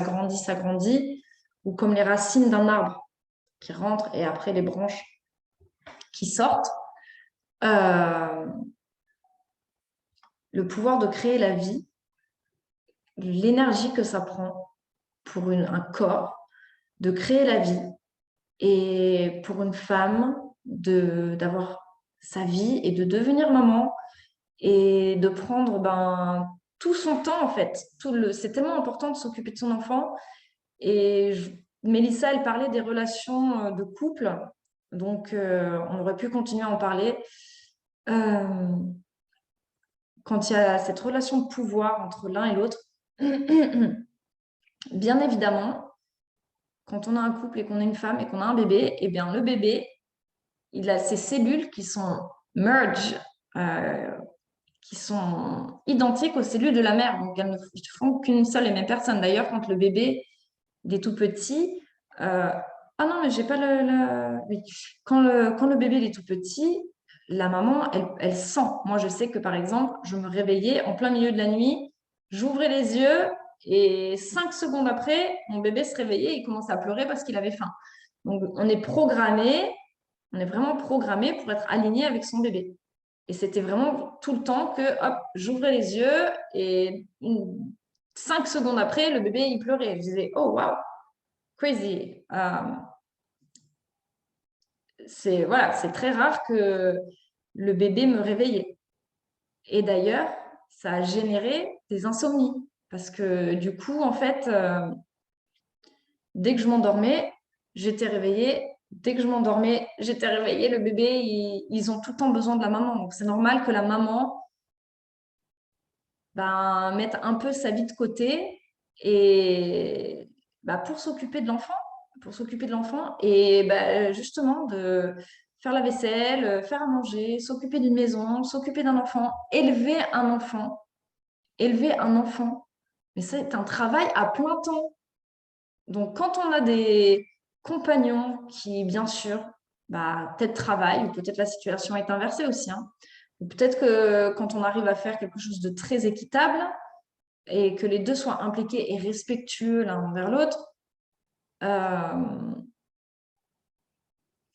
grandit, ça grandit. Ou comme les racines d'un arbre qui rentrent et après les branches qui sortent. Le pouvoir de créer la vie, l'énergie que ça prend pour un corps, de créer la vie. Et pour une femme, d'avoir sa vie et de devenir maman et de prendre tout son temps, en fait. C'est tellement important de s'occuper de son enfant. Et Mélissa, elle parlait des relations de couple. Donc, on aurait pu continuer à en parler. Quand il y a cette relation de pouvoir entre l'un et l'autre, bien évidemment, quand on a un couple et qu'on a une femme et qu'on a un bébé, eh bien, le bébé, il a ses cellules qui sont merge, qui sont identiques aux cellules de la mère. Donc, elles ne font qu'une seule et même personne. D'ailleurs, quand le bébé il est tout petit, ah non, mais j'ai pas oui. Quand le bébé il est tout petit, la maman, elle sent. Moi, je sais que, par exemple, je me réveillais en plein milieu de la nuit, j'ouvrais les yeux et 5 secondes après, mon bébé se réveillait et il commençait à pleurer parce qu'il avait faim. Donc, on est vraiment programmé pour être aligné avec son bébé. Et c'était vraiment tout le temps que, hop, j'ouvrais les yeux et 5 secondes après, le bébé, il pleurait. Je disais, oh, wow, crazy. C'est très rare que le bébé me réveille. Et d'ailleurs, ça a généré des insomnies. Parce que du coup, en fait, dès que je m'endormais, j'étais réveillée. Dès que je m'endormais, j'étais réveillée. Le bébé, ils ont tout le temps besoin de la maman. Donc, c'est normal que la maman mette un peu sa vie de côté et pour s'occuper de l'enfant. Pour s'occuper de l'enfant et justement de faire la vaisselle, faire à manger, s'occuper d'une maison, s'occuper d'un enfant, élever un enfant. Élever un enfant. Mais c'est un travail à plein temps. Donc, quand on a des compagnons qui, bien sûr, peut-être travaillent, ou peut-être la situation est inversée aussi, hein. Ou peut-être que quand on arrive à faire quelque chose de très équitable et que les deux soient impliqués et respectueux l'un envers l'autre,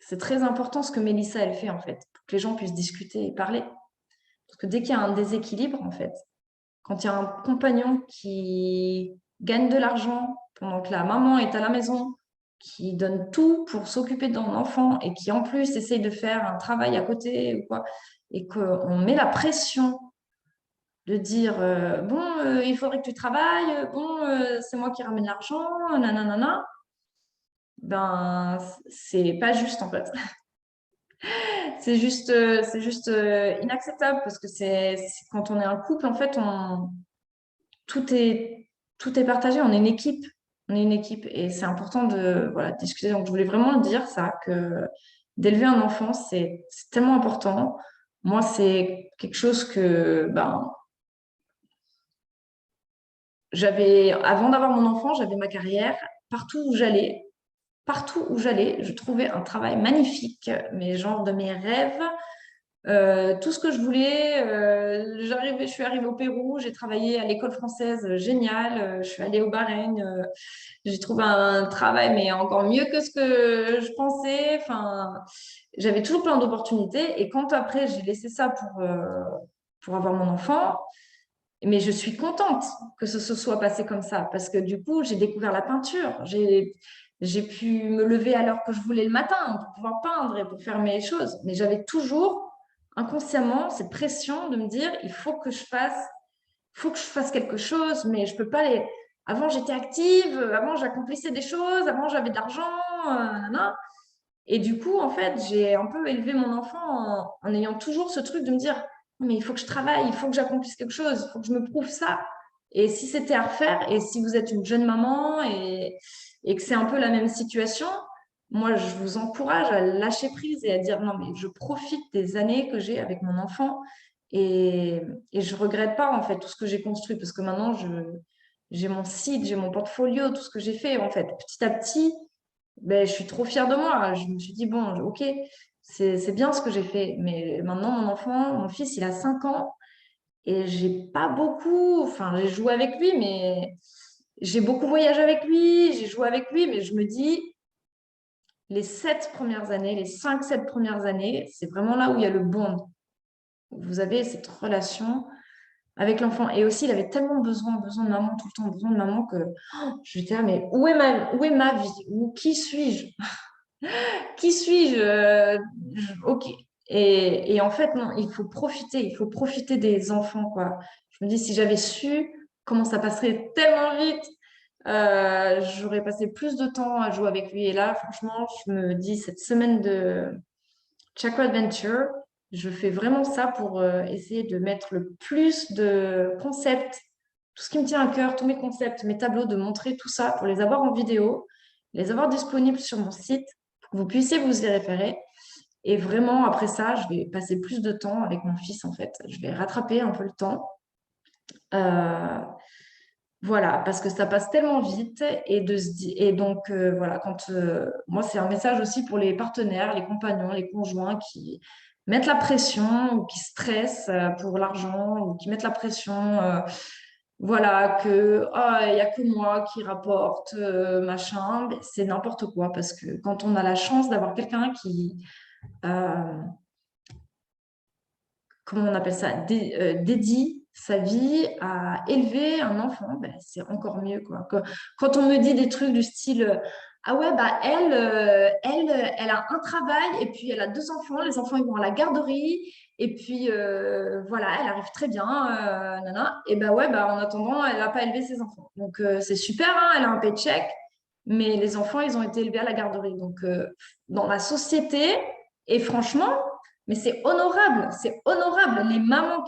c'est très important ce que Mélissa, elle fait, en fait, pour que les gens puissent discuter et parler. Parce que dès qu'il y a un déséquilibre, en fait, quand il y a un compagnon qui gagne de l'argent pendant que la maman est à la maison, qui donne tout pour s'occuper de son enfant et qui en plus essaye de faire un travail à côté ou quoi, et qu'on met la pression de dire bon, il faudrait que tu travailles, bon, c'est moi qui ramène l'argent, nanana, c'est pas juste en fait. C'est juste inacceptable parce que quand on est un couple, en fait, tout est partagé, on est une équipe. On est une équipe et c'est important de discuter. Donc, je voulais vraiment le dire, ça, que d'élever un enfant, c'est tellement important. Moi, c'est quelque chose que avant d'avoir mon enfant, j'avais ma carrière. Partout où j'allais, je trouvais un travail magnifique, mais genre de mes rêves. Tout ce que je voulais, je suis arrivée au Pérou, j'ai travaillé à l'école française, génial, je suis allée au Bahreïn, j'ai trouvé un travail, mais encore mieux que ce que je pensais. Enfin, j'avais toujours plein d'opportunités. Et quand après, j'ai laissé ça pour avoir mon enfant, mais je suis contente que ce se soit passé comme ça, parce que du coup, j'ai découvert la peinture. J'ai pu me lever à l'heure que je voulais le matin pour pouvoir peindre et pour faire mes choses. Mais j'avais toujours inconsciemment cette pression de me dire, faut que je fasse quelque chose, mais je peux pas les... Avant, j'étais active, avant, j'accomplissais des choses, avant, j'avais de l'argent, nanana. Et du coup, en fait, j'ai un peu élevé mon enfant en ayant toujours ce truc de me dire, mais il faut que je travaille, il faut que j'accomplisse quelque chose, il faut que je me prouve ça. Et si c'était à refaire, et si vous êtes une jeune maman et que c'est un peu la même situation, moi, je vous encourage à lâcher prise et à dire, non, mais je profite des années que j'ai avec mon enfant et je regrette pas, en fait, tout ce que j'ai construit, parce que maintenant, j'ai mon site, j'ai mon portfolio, tout ce que j'ai fait, en fait, petit à petit, je suis trop fière de moi. Je me suis dit, bon, ok, c'est bien ce que j'ai fait. Mais maintenant, mon fils, il a 5 ans et j'ai pas beaucoup. Enfin, j'ai joué avec lui, mais j'ai beaucoup voyagé avec lui, j'ai joué avec lui, mais je me dis, les 7 premières années, les 5, 7 premières années, c'est vraiment là où il y a le bond. Vous avez cette relation avec l'enfant. Et aussi, il avait tellement besoin de maman tout le temps, besoin de maman que je me disais, mais où est ma vie? Qui suis-je? Qui suis-je? Ok. Et en fait, non, il faut profiter des enfants, quoi. Je me dis, si j'avais su comment ça passerait tellement vite, j'aurais passé plus de temps à jouer avec lui. Et là, franchement, je me dis, cette semaine de Chakra Adventure, je fais vraiment ça pour essayer de mettre le plus de concepts, tout ce qui me tient à cœur, tous mes concepts, mes tableaux, de montrer tout ça pour les avoir en vidéo, les avoir disponibles sur mon site pour que vous puissiez vous y référer. Et vraiment, après ça, je vais passer plus de temps avec mon fils, en fait. Je vais rattraper un peu le temps. Voilà, parce que ça passe tellement vite et donc voilà, moi c'est un message aussi pour les partenaires, les compagnons, les conjoints qui mettent la pression ou qui stressent pour l'argent ou qui mettent la pression, voilà, que il y a que moi qui rapporte machin, mais c'est n'importe quoi parce que quand on a la chance d'avoir quelqu'un qui euh, comment on appelle ça, dédie sa vie à élever un enfant, c'est encore mieux, quoi. Quand on me dit des trucs du style ah ouais, elle a un travail et puis elle a 2 enfants, les enfants ils vont à la garderie Et puis, voilà, elle arrive très bien, nana. Et ben ouais, en attendant, elle n'a pas élevé ses enfants. Donc, c'est super, hein, elle a un paycheck, mais les enfants, ils ont été élevés à la garderie. Donc, dans la société, et franchement, mais c'est honorable, c'est honorable. Les mamans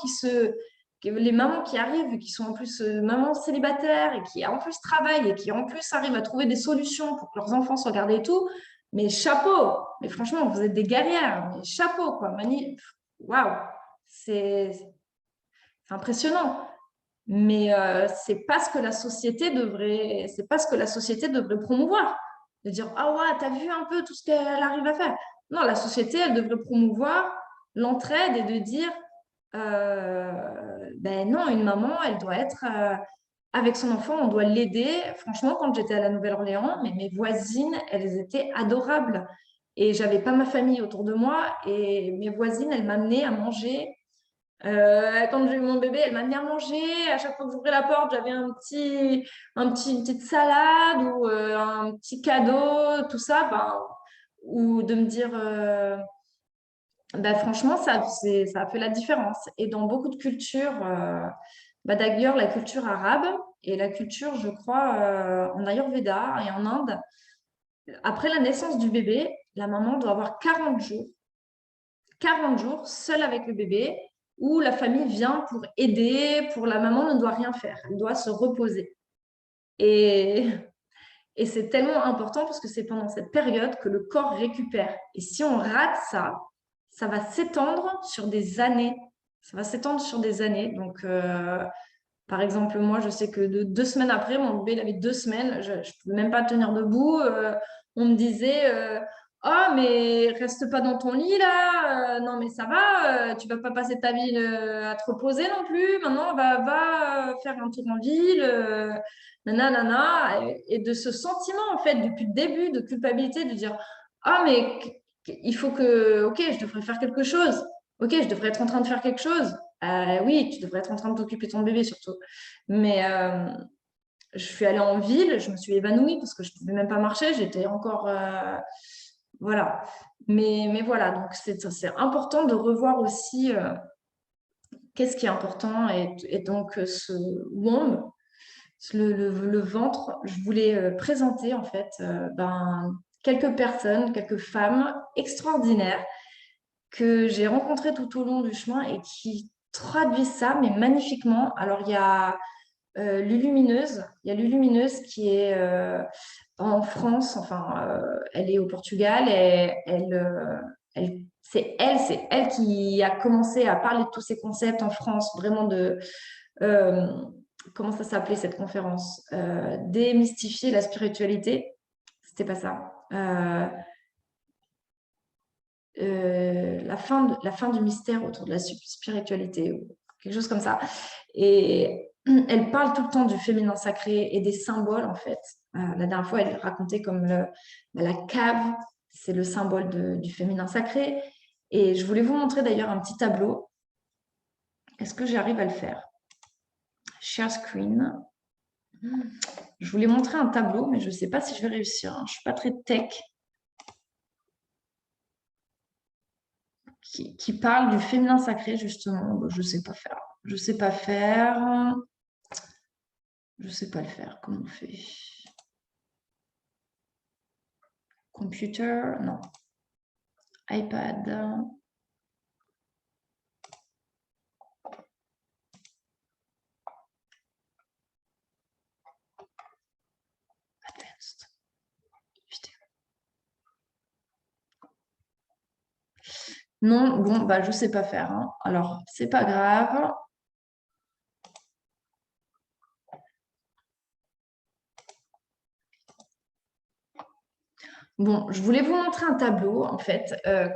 qui arrivent, qui sont en plus mamans célibataires et qui en plus travaillent et qui en plus arrivent à trouver des solutions pour que leurs enfants soient gardés et tout. Mais chapeau, mais franchement, vous êtes des guerrières, mais chapeau, quoi. Waouh, c'est impressionnant. Mais c'est pas ce que la société devrait, c'est pas ce que la société devrait promouvoir. De dire, ah ouais, t'as vu un peu tout ce qu'elle arrive à faire. Non, la société, elle devrait promouvoir l'entraide et de dire, ben non, une maman, elle doit être avec son enfant, on doit l'aider. Franchement, quand j'étais à la Nouvelle-Orléans, mais mes voisines, elles étaient adorables. Et j'avais pas ma famille autour de moi et mes voisines, elles m'amenaient à manger. Quand j'ai eu mon bébé, elle m'a mis à manger. À chaque fois que j'ouvrais la porte, j'avais une petite salade ou un petit cadeau, tout ça. Ou de me dire, franchement, ça a fait la différence. Et dans beaucoup de cultures, d'ailleurs, la culture arabe et la culture, je crois, en Ayurveda et en Inde, après la naissance du bébé, la maman doit avoir 40 jours seule avec le bébé, où la famille vient pour aider, pour la maman ne doit rien faire, elle doit se reposer. Et, et c'est tellement important parce que c'est pendant cette période que le corps récupère. Et si on rate ça, ça va s'étendre sur des années. Ça va s'étendre sur des années. Donc, par exemple, moi, je sais que 2 semaines après, mon bébé, il avait 2 semaines, je ne pouvais même pas tenir debout. On me disait, oh, mais reste pas dans ton lit là. Non, mais ça va, tu vas pas passer ta vie à te reposer non plus. Maintenant, va faire un tour en ville. Nana. Et de ce sentiment, en fait, depuis le début, de culpabilité, de dire, ah, mais il faut que, ok, je devrais faire quelque chose. Ok, je devrais être en train de faire quelque chose. Oui, tu devrais être en train de t'occuper de ton bébé surtout. Mais je suis allée en ville, je me suis évanouie parce que je ne pouvais même pas marcher, j'étais encore... voilà. Mais voilà, donc c'est important de revoir aussi qu'est-ce qui est important. Et donc ce womb, le ventre, je voulais présenter en fait quelques personnes, quelques femmes extraordinaires que j'ai rencontrées tout au long du chemin et qui traduisent ça, mais magnifiquement. Alors, il y a Lulumineuse. Il y a Lulumineuse qui est en France, enfin, elle est au Portugal et c'est elle qui a commencé à parler de tous ces concepts en France, vraiment euh, comment ça s'appelait cette conférence? Démystifier la spiritualité. C'était pas ça. La fin du mystère autour de la spiritualité, ou quelque chose comme ça. Et elle parle tout le temps du féminin sacré et des symboles, en fait. La dernière fois, elle racontait comme la cave, c'est le symbole du féminin sacré. Et je voulais vous montrer d'ailleurs un petit tableau. Est-ce que j'arrive à le faire? Share screen. Je voulais montrer un tableau, mais je ne sais pas si je vais réussir. Je ne suis pas très tech. Qui parle du féminin sacré, justement. Je ne sais pas faire. Je ne sais pas faire. Je ne sais pas le faire. Comment on fait? Computer, non. iPad. Advanced. Non, bon, je ne sais pas faire. Hein. Alors, c'est pas grave. Bon, je voulais vous montrer un tableau, en fait. Mais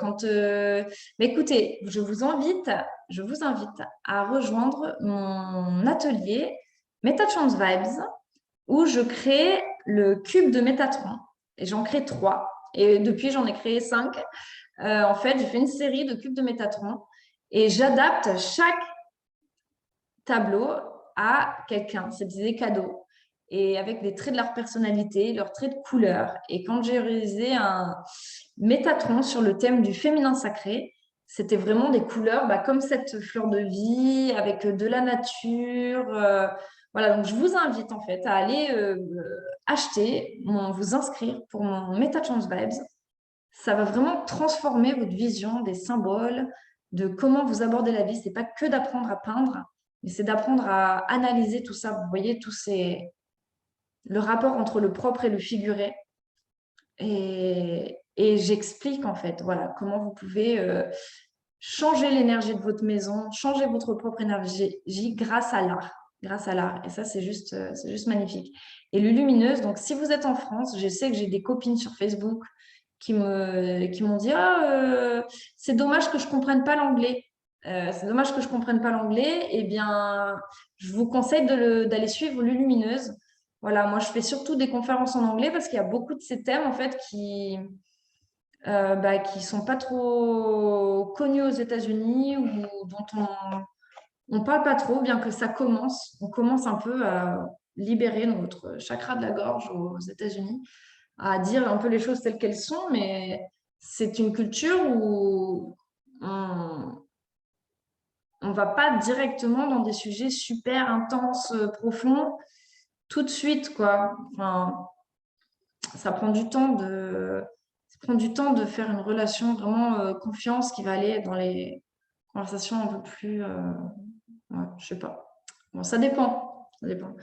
écoutez, je vous invite à rejoindre mon atelier Metatron Vibes, où je crée le cube de Métatron. Et j'en crée 3. Et depuis, j'en ai créé 5. En fait, j'ai fait une série de cubes de Métatron et j'adapte chaque tableau à quelqu'un. C'est des cadeaux. Et avec des traits de leur personnalité, leurs traits de couleur. Et quand j'ai réalisé un Métatron sur le thème du féminin sacré, c'était vraiment des couleurs comme cette fleur de vie, avec de la nature. Voilà, donc je vous invite en fait à aller acheter, vous inscrire pour mon Meta Change Vibes. Ça va vraiment transformer votre vision des symboles, de comment vous abordez la vie. C'est pas que d'apprendre à peindre, mais c'est d'apprendre à analyser tout ça. Vous voyez, le rapport entre le propre et le figuré. Et j'explique en fait, voilà, comment vous pouvez changer l'énergie de votre maison, changer votre propre énergie grâce à l'art. Grâce à l'art. Et ça, c'est juste magnifique. Et Lulumineuse, donc si vous êtes en France, je sais que j'ai des copines sur Facebook qui m'ont dit c'est dommage que je ne comprenne pas l'anglais. C'est dommage que je ne comprenne pas l'anglais. Eh bien, je vous conseille d'aller suivre Lulumineuse. Voilà, moi, je fais surtout des conférences en anglais parce qu'il y a beaucoup de ces thèmes, en fait, qui sont pas trop connus aux États-Unis ou dont on parle pas trop, bien que on commence un peu à libérer notre chakra de la gorge aux États-Unis, à dire un peu les choses telles qu'elles sont, mais c'est une culture où on va pas directement dans des sujets super intenses, profonds, tout de suite, quoi. Enfin, ça prend du temps de faire une relation vraiment confiance qui va aller dans les conversations un peu plus, ouais, je sais pas. Bon, ça dépend. Ça dépend.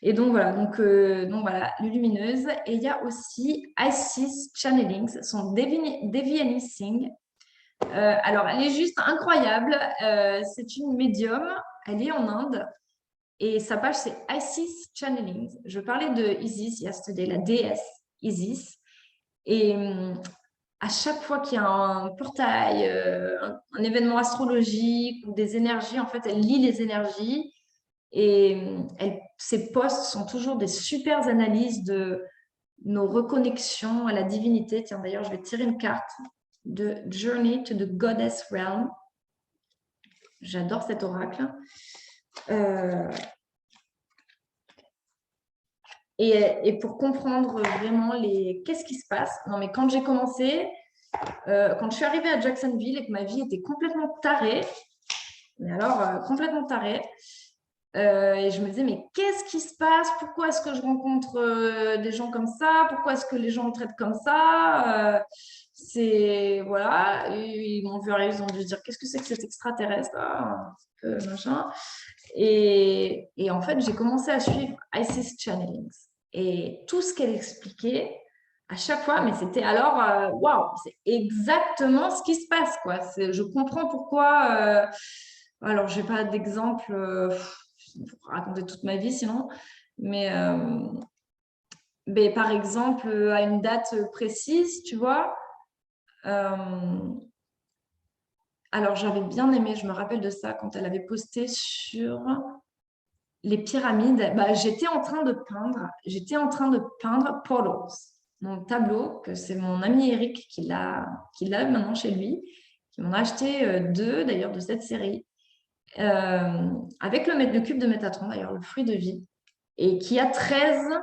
Et donc voilà, donc voilà, Lumineuse. Et il y a aussi Isis Channelings, son Devyani Singh. Alors, elle est juste incroyable. C'est une médium. Elle est en Inde. Et sa page, c'est Isis Channelings. Je parlais de Isis yesterday, la déesse Isis. Et à chaque fois qu'il y a un portail, un événement astrologique ou des énergies, en fait, elle lit les énergies. Et ses posts sont toujours des super analyses de nos reconnexions à la divinité. Tiens, d'ailleurs, je vais tirer une carte de Journey to the Goddess Realm. J'adore cet oracle. Et pour comprendre vraiment qu'est-ce qui se passe. Non, mais quand j'ai commencé, quand je suis arrivée à Jacksonville et que ma vie était complètement tarée, mais alors complètement tarée, et je me disais, mais qu'est-ce qui se passe? Pourquoi est-ce que je rencontre des gens comme ça? Pourquoi est-ce que les gens me traitent comme ça? Voilà, ils m'ont vu arriver, ils ont dû se dire, qu'est-ce que c'est que cet extraterrestre? Un peu machin. Et en fait, j'ai commencé à suivre Isis Channelings. Et tout ce qu'elle expliquait, à chaque fois, mais c'était alors, waouh, c'est exactement ce qui se passe, quoi. Je comprends pourquoi. Alors, je n'ai pas d'exemple pour raconter toute ma vie sinon, mais par exemple, à une date précise, tu vois. Alors, j'avais bien aimé, je me rappelle de ça, quand elle avait posté sur les pyramides. J'étais en train de peindre Portals, mon tableau, que c'est mon ami Eric qui l'a maintenant chez lui, qui m'en a acheté 2 d'ailleurs de cette série, avec le cube de Métatron, d'ailleurs, le fruit de vie, et qui a 13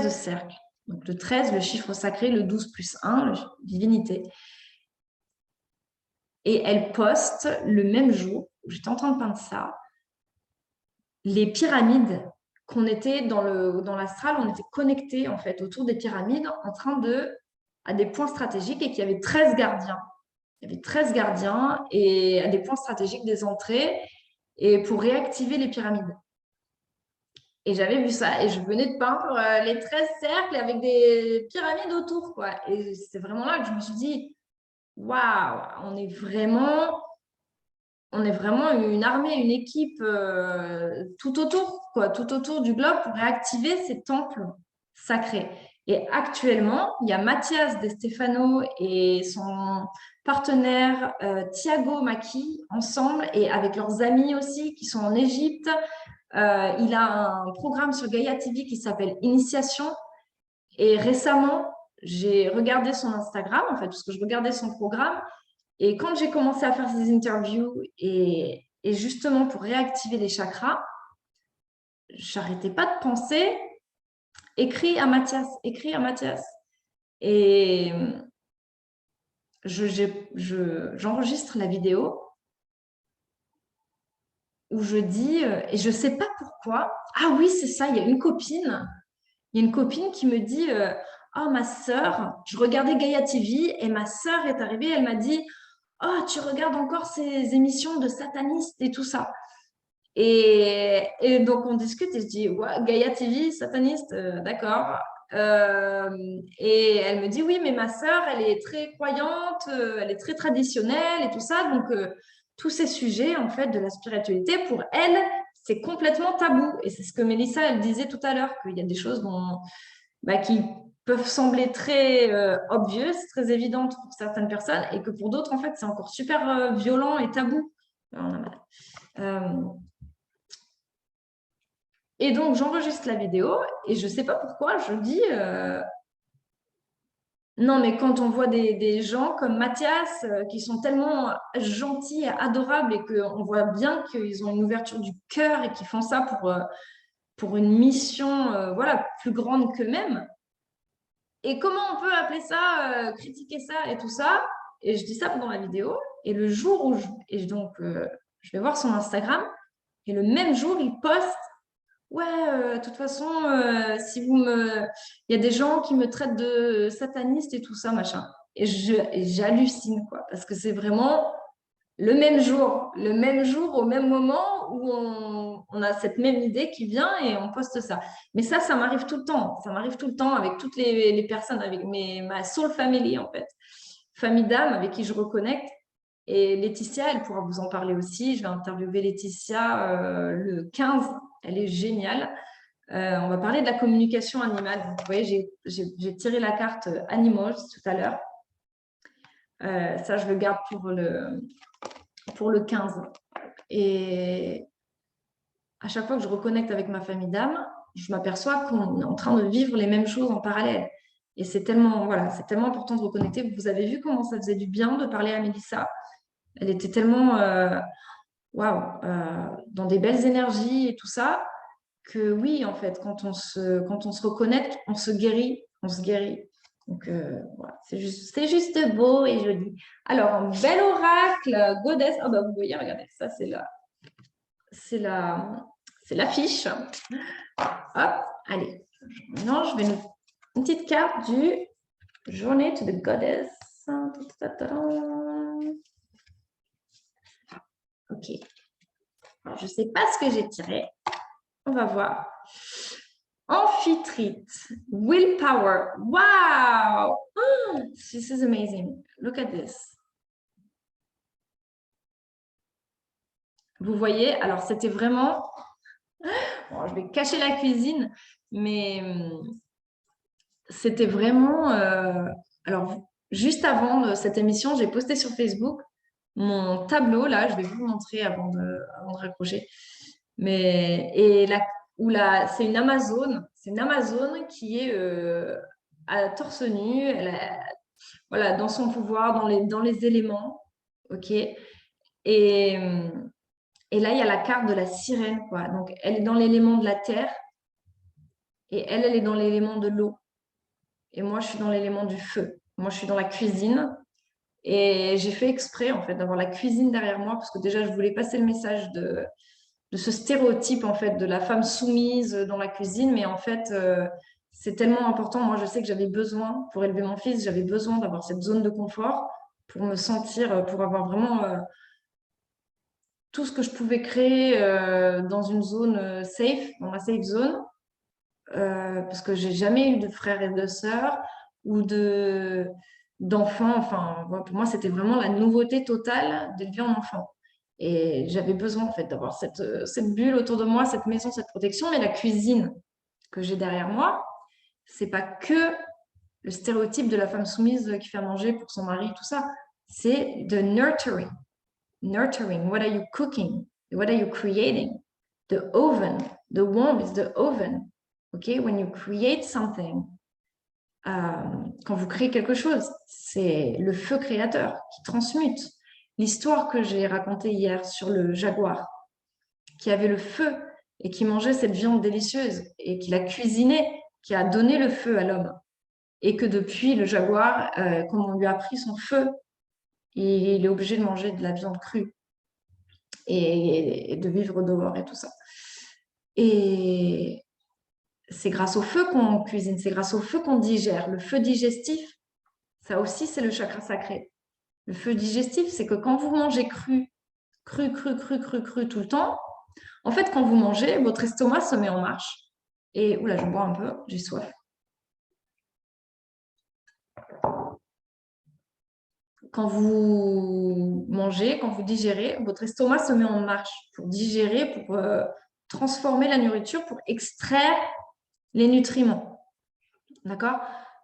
cercles. Donc le 13, le chiffre sacré, le 12 plus 1, la divinité. Et elle poste le même jour où j'étais en train de peindre ça, les pyramides qu'on était dans l'astral, on était connectés en fait autour des pyramides à des points stratégiques et qu'il y avait 13 gardiens. Il y avait 13 gardiens et à des points stratégiques des entrées et pour réactiver les pyramides. Et j'avais vu ça et je venais de peindre les 13 cercles avec des pyramides autour, quoi. Et c'est vraiment là que je me suis dit, waouh, on est vraiment une armée, une équipe tout autour, quoi, tout autour du globe pour réactiver ces temples sacrés. Et actuellement, il y a Mathias De Stefano et son partenaire Thiago Maki ensemble et avec leurs amis aussi qui sont en Égypte. Il a un programme sur Gaïa TV qui s'appelle Initiation. Et récemment, j'ai regardé son Instagram, en fait, parce que je regardais son programme. Et quand j'ai commencé à faire ces interviews et justement pour réactiver les chakras, j'arrêtais pas de penser, écris à Mathias. Et j'enregistre la vidéo où je dis, et je ne sais pas pourquoi, ah oui, c'est ça, il y a une copine qui me dit, oh, ma sœur, je regardais Gaïa TV et ma sœur est arrivée, elle m'a dit, oh, tu regardes encore ces émissions de satanistes et tout ça. Et donc, on discute et je dis, ouais, Gaïa TV, sataniste, d'accord. Et elle me dit, oui, mais ma sœur, elle est très croyante, elle est très traditionnelle et tout ça. Donc, tous ces sujets, en fait, de la spiritualité, pour elle, c'est complètement tabou. Et c'est ce que Mélissa, elle disait tout à l'heure, qu'il y a des choses qui peuvent sembler très obvious, très évidentes pour certaines personnes, et que pour d'autres, en fait, c'est encore super violent et tabou. Et donc, j'enregistre la vidéo et je ne sais pas pourquoi, je dis non, mais quand on voit des gens comme Mathias qui sont tellement gentils et adorables et qu'on voit bien qu'ils ont une ouverture du cœur et qu'ils font ça pour une mission voilà, plus grande qu'eux-mêmes. Et comment on peut appeler ça, critiquer ça et tout ça? Et je dis ça pendant la vidéo. Et le jour où je vais voir son Instagram et le même jour, il poste ouais, de toute façon, il y a des gens qui me traitent de sataniste et tout ça, machin. Et j'hallucine, quoi, parce que c'est vraiment le même jour, au même moment où on a cette même idée qui vient et on poste ça. Mais ça m'arrive tout le temps. Ça m'arrive tout le temps avec toutes les personnes, avec ma soul family, en fait. Famille d'âme avec qui je reconnecte. Et Laetitia, elle pourra vous en parler aussi. Je vais interviewer Laetitia le 15. Elle est géniale. On va parler de la communication animale. Donc, vous voyez, j'ai tiré la carte Animals tout à l'heure. Ça, je le garde pour le 15. Et à chaque fois que je reconnecte avec ma famille d'âme, je m'aperçois qu'on est en train de vivre les mêmes choses en parallèle. Et c'est tellement important de reconnecter. Vous avez vu comment ça faisait du bien de parler à Mélissa. Elle était tellement dans des belles énergies et tout ça, que oui, en fait, quand on se reconnecte, on se guérit. Donc, voilà, c'est juste beau et joli. Alors, un bel oracle, goddess. Oh, bah, vous voyez, regardez, ça, c'est l'affiche. Hop, allez. Maintenant, je vais une petite carte du Journée to the Goddess. Ok. Alors, je ne sais pas ce que j'ai tiré. On va voir. Amphitrite, willpower. Wow! Oh, this is amazing. Look at this. Vous voyez, alors c'était vraiment... Bon, je vais cacher la cuisine, mais c'était vraiment... Alors, juste avant cette émission, j'ai posté sur Facebook mon tableau, là, je vais vous montrer avant de raccrocher. C'est une Amazone. C'est une Amazone qui est à torse nu, voilà, dans son pouvoir, dans les éléments. OK. Et là, il y a la carte de la sirène, quoi. Donc, elle est dans l'élément de la terre et elle est dans l'élément de l'eau. Et moi, je suis dans l'élément du feu. Moi, je suis dans la cuisine. Et j'ai fait exprès, en fait, d'avoir la cuisine derrière moi parce que déjà, je voulais passer le message de ce stéréotype, en fait, de la femme soumise dans la cuisine. Mais en fait, c'est tellement important. Moi, je sais que j'avais besoin, pour élever mon fils, j'avais besoin d'avoir cette zone de confort pour me sentir, pour avoir vraiment tout ce que je pouvais créer dans une zone safe, dans ma safe zone. Parce que j'ai jamais eu de frères et de sœurs ou d'enfants. Enfin, pour moi, c'était vraiment la nouveauté totale d'élever un enfant. Et j'avais besoin, en fait, d'avoir cette bulle autour de moi, cette maison, cette protection. Mais la cuisine que j'ai derrière moi, c'est pas que le stéréotype de la femme soumise qui fait à manger pour son mari, tout ça. C'est de nurturing. Nurturing. What are you cooking? What are you creating? The oven. The womb is the oven. Okay? When you create something, quand vous créez quelque chose, c'est le feu créateur qui transmute. L'histoire que j'ai racontée hier sur le jaguar, qui avait le feu et qui mangeait cette viande délicieuse et qui l'a cuisinée, qui a donné le feu à l'homme. Et que depuis, le jaguar, comme on lui a pris son feu il est obligé de manger de la viande crue et de vivre dehors et tout ça. Et c'est grâce au feu qu'on cuisine, c'est grâce au feu qu'on digère. Le feu digestif, ça aussi, c'est le chakra sacré. Le feu digestif, c'est que quand vous mangez cru tout le temps, en fait, quand vous mangez, votre estomac se met en marche. Et, oula, je bois un peu, j'ai soif. Quand vous mangez, quand vous digérez, votre estomac se met en marche pour digérer, pour transformer la nourriture, pour extraire les nutriments. D'accord?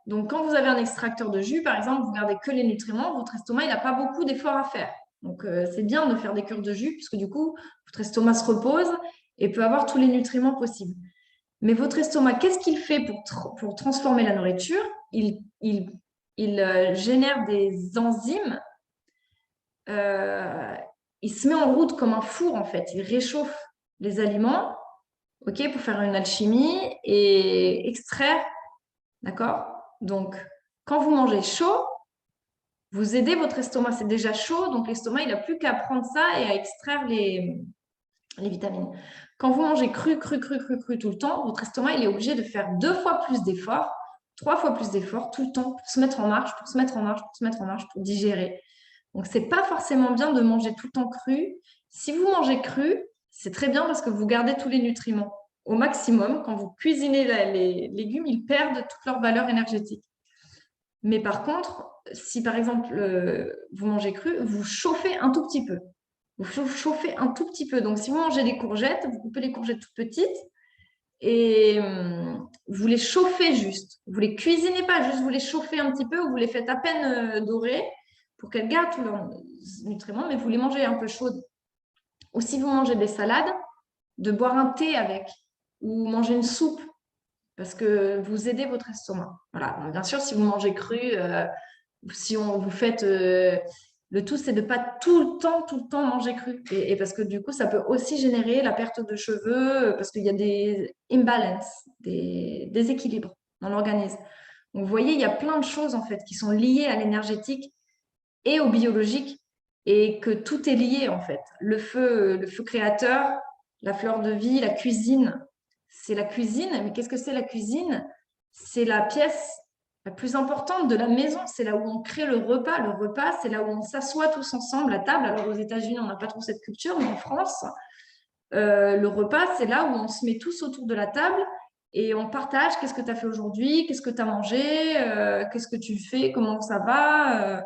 Donc, quand vous avez un extracteur de jus, par exemple, vous gardez que les nutriments, votre estomac, il n'a pas beaucoup d'efforts à faire. Donc, c'est bien de faire des cures de jus, puisque du coup, votre estomac se repose et peut avoir tous les nutriments possibles. Mais votre estomac, qu'est-ce qu'il fait pour transformer la nourriture? Il génère des enzymes. Il se met en route comme un four, en fait. Il réchauffe les aliments, ok, pour faire une alchimie et extraire. D'accord? Donc, quand vous mangez chaud, vous aidez votre estomac. C'est déjà chaud, donc l'estomac, il n'a plus qu'à prendre ça et à extraire les vitamines. Quand vous mangez cru tout le temps, votre estomac, il est obligé de faire 2 fois plus d'efforts, 3 fois plus d'efforts tout le temps pour se mettre en marche, pour digérer. Donc, ce n'est pas forcément bien de manger tout le temps cru. Si vous mangez cru, c'est très bien parce que vous gardez tous les nutriments au maximum. Quand vous cuisinez les légumes, ils perdent toute leur valeur énergétique. Mais par contre, si par exemple vous mangez cru, vous chauffez un tout petit peu. Vous chauffez un tout petit peu. Donc, si vous mangez des courgettes, vous coupez les courgettes toutes petites et vous les chauffez juste. Vous les cuisinez pas, juste vous les chauffez un petit peu ou vous les faites à peine dorer pour qu'elles gardent tous leurs nutriments, mais vous les mangez un peu chaudes. Ou si vous mangez des salades, de boire un thé avec ou manger une soupe parce que vous aidez votre estomac. Voilà. Bien sûr, si vous mangez cru, si vous faites... le tout, c'est de ne pas tout le temps manger cru. Et parce que du coup, ça peut aussi générer la perte de cheveux parce qu'il y a des imbalances, des déséquilibres dans l'organisme. Donc, vous voyez, il y a plein de choses en fait qui sont liées à l'énergétique et au biologique et que tout est lié en fait. Le feu créateur, la fleur de vie, la cuisine, c'est la cuisine. Mais qu'est-ce que c'est la cuisine? C'est la pièce la plus importante de la maison. C'est là où on crée le repas. Le repas, c'est là où on s'assoit tous ensemble à table. Alors aux États-Unis, on n'a pas trop cette culture, mais en France, le repas, c'est là où on se met tous autour de la table et on partage qu'est-ce que tu as fait aujourd'hui, qu'est-ce que tu as mangé, qu'est-ce que tu fais, comment ça va.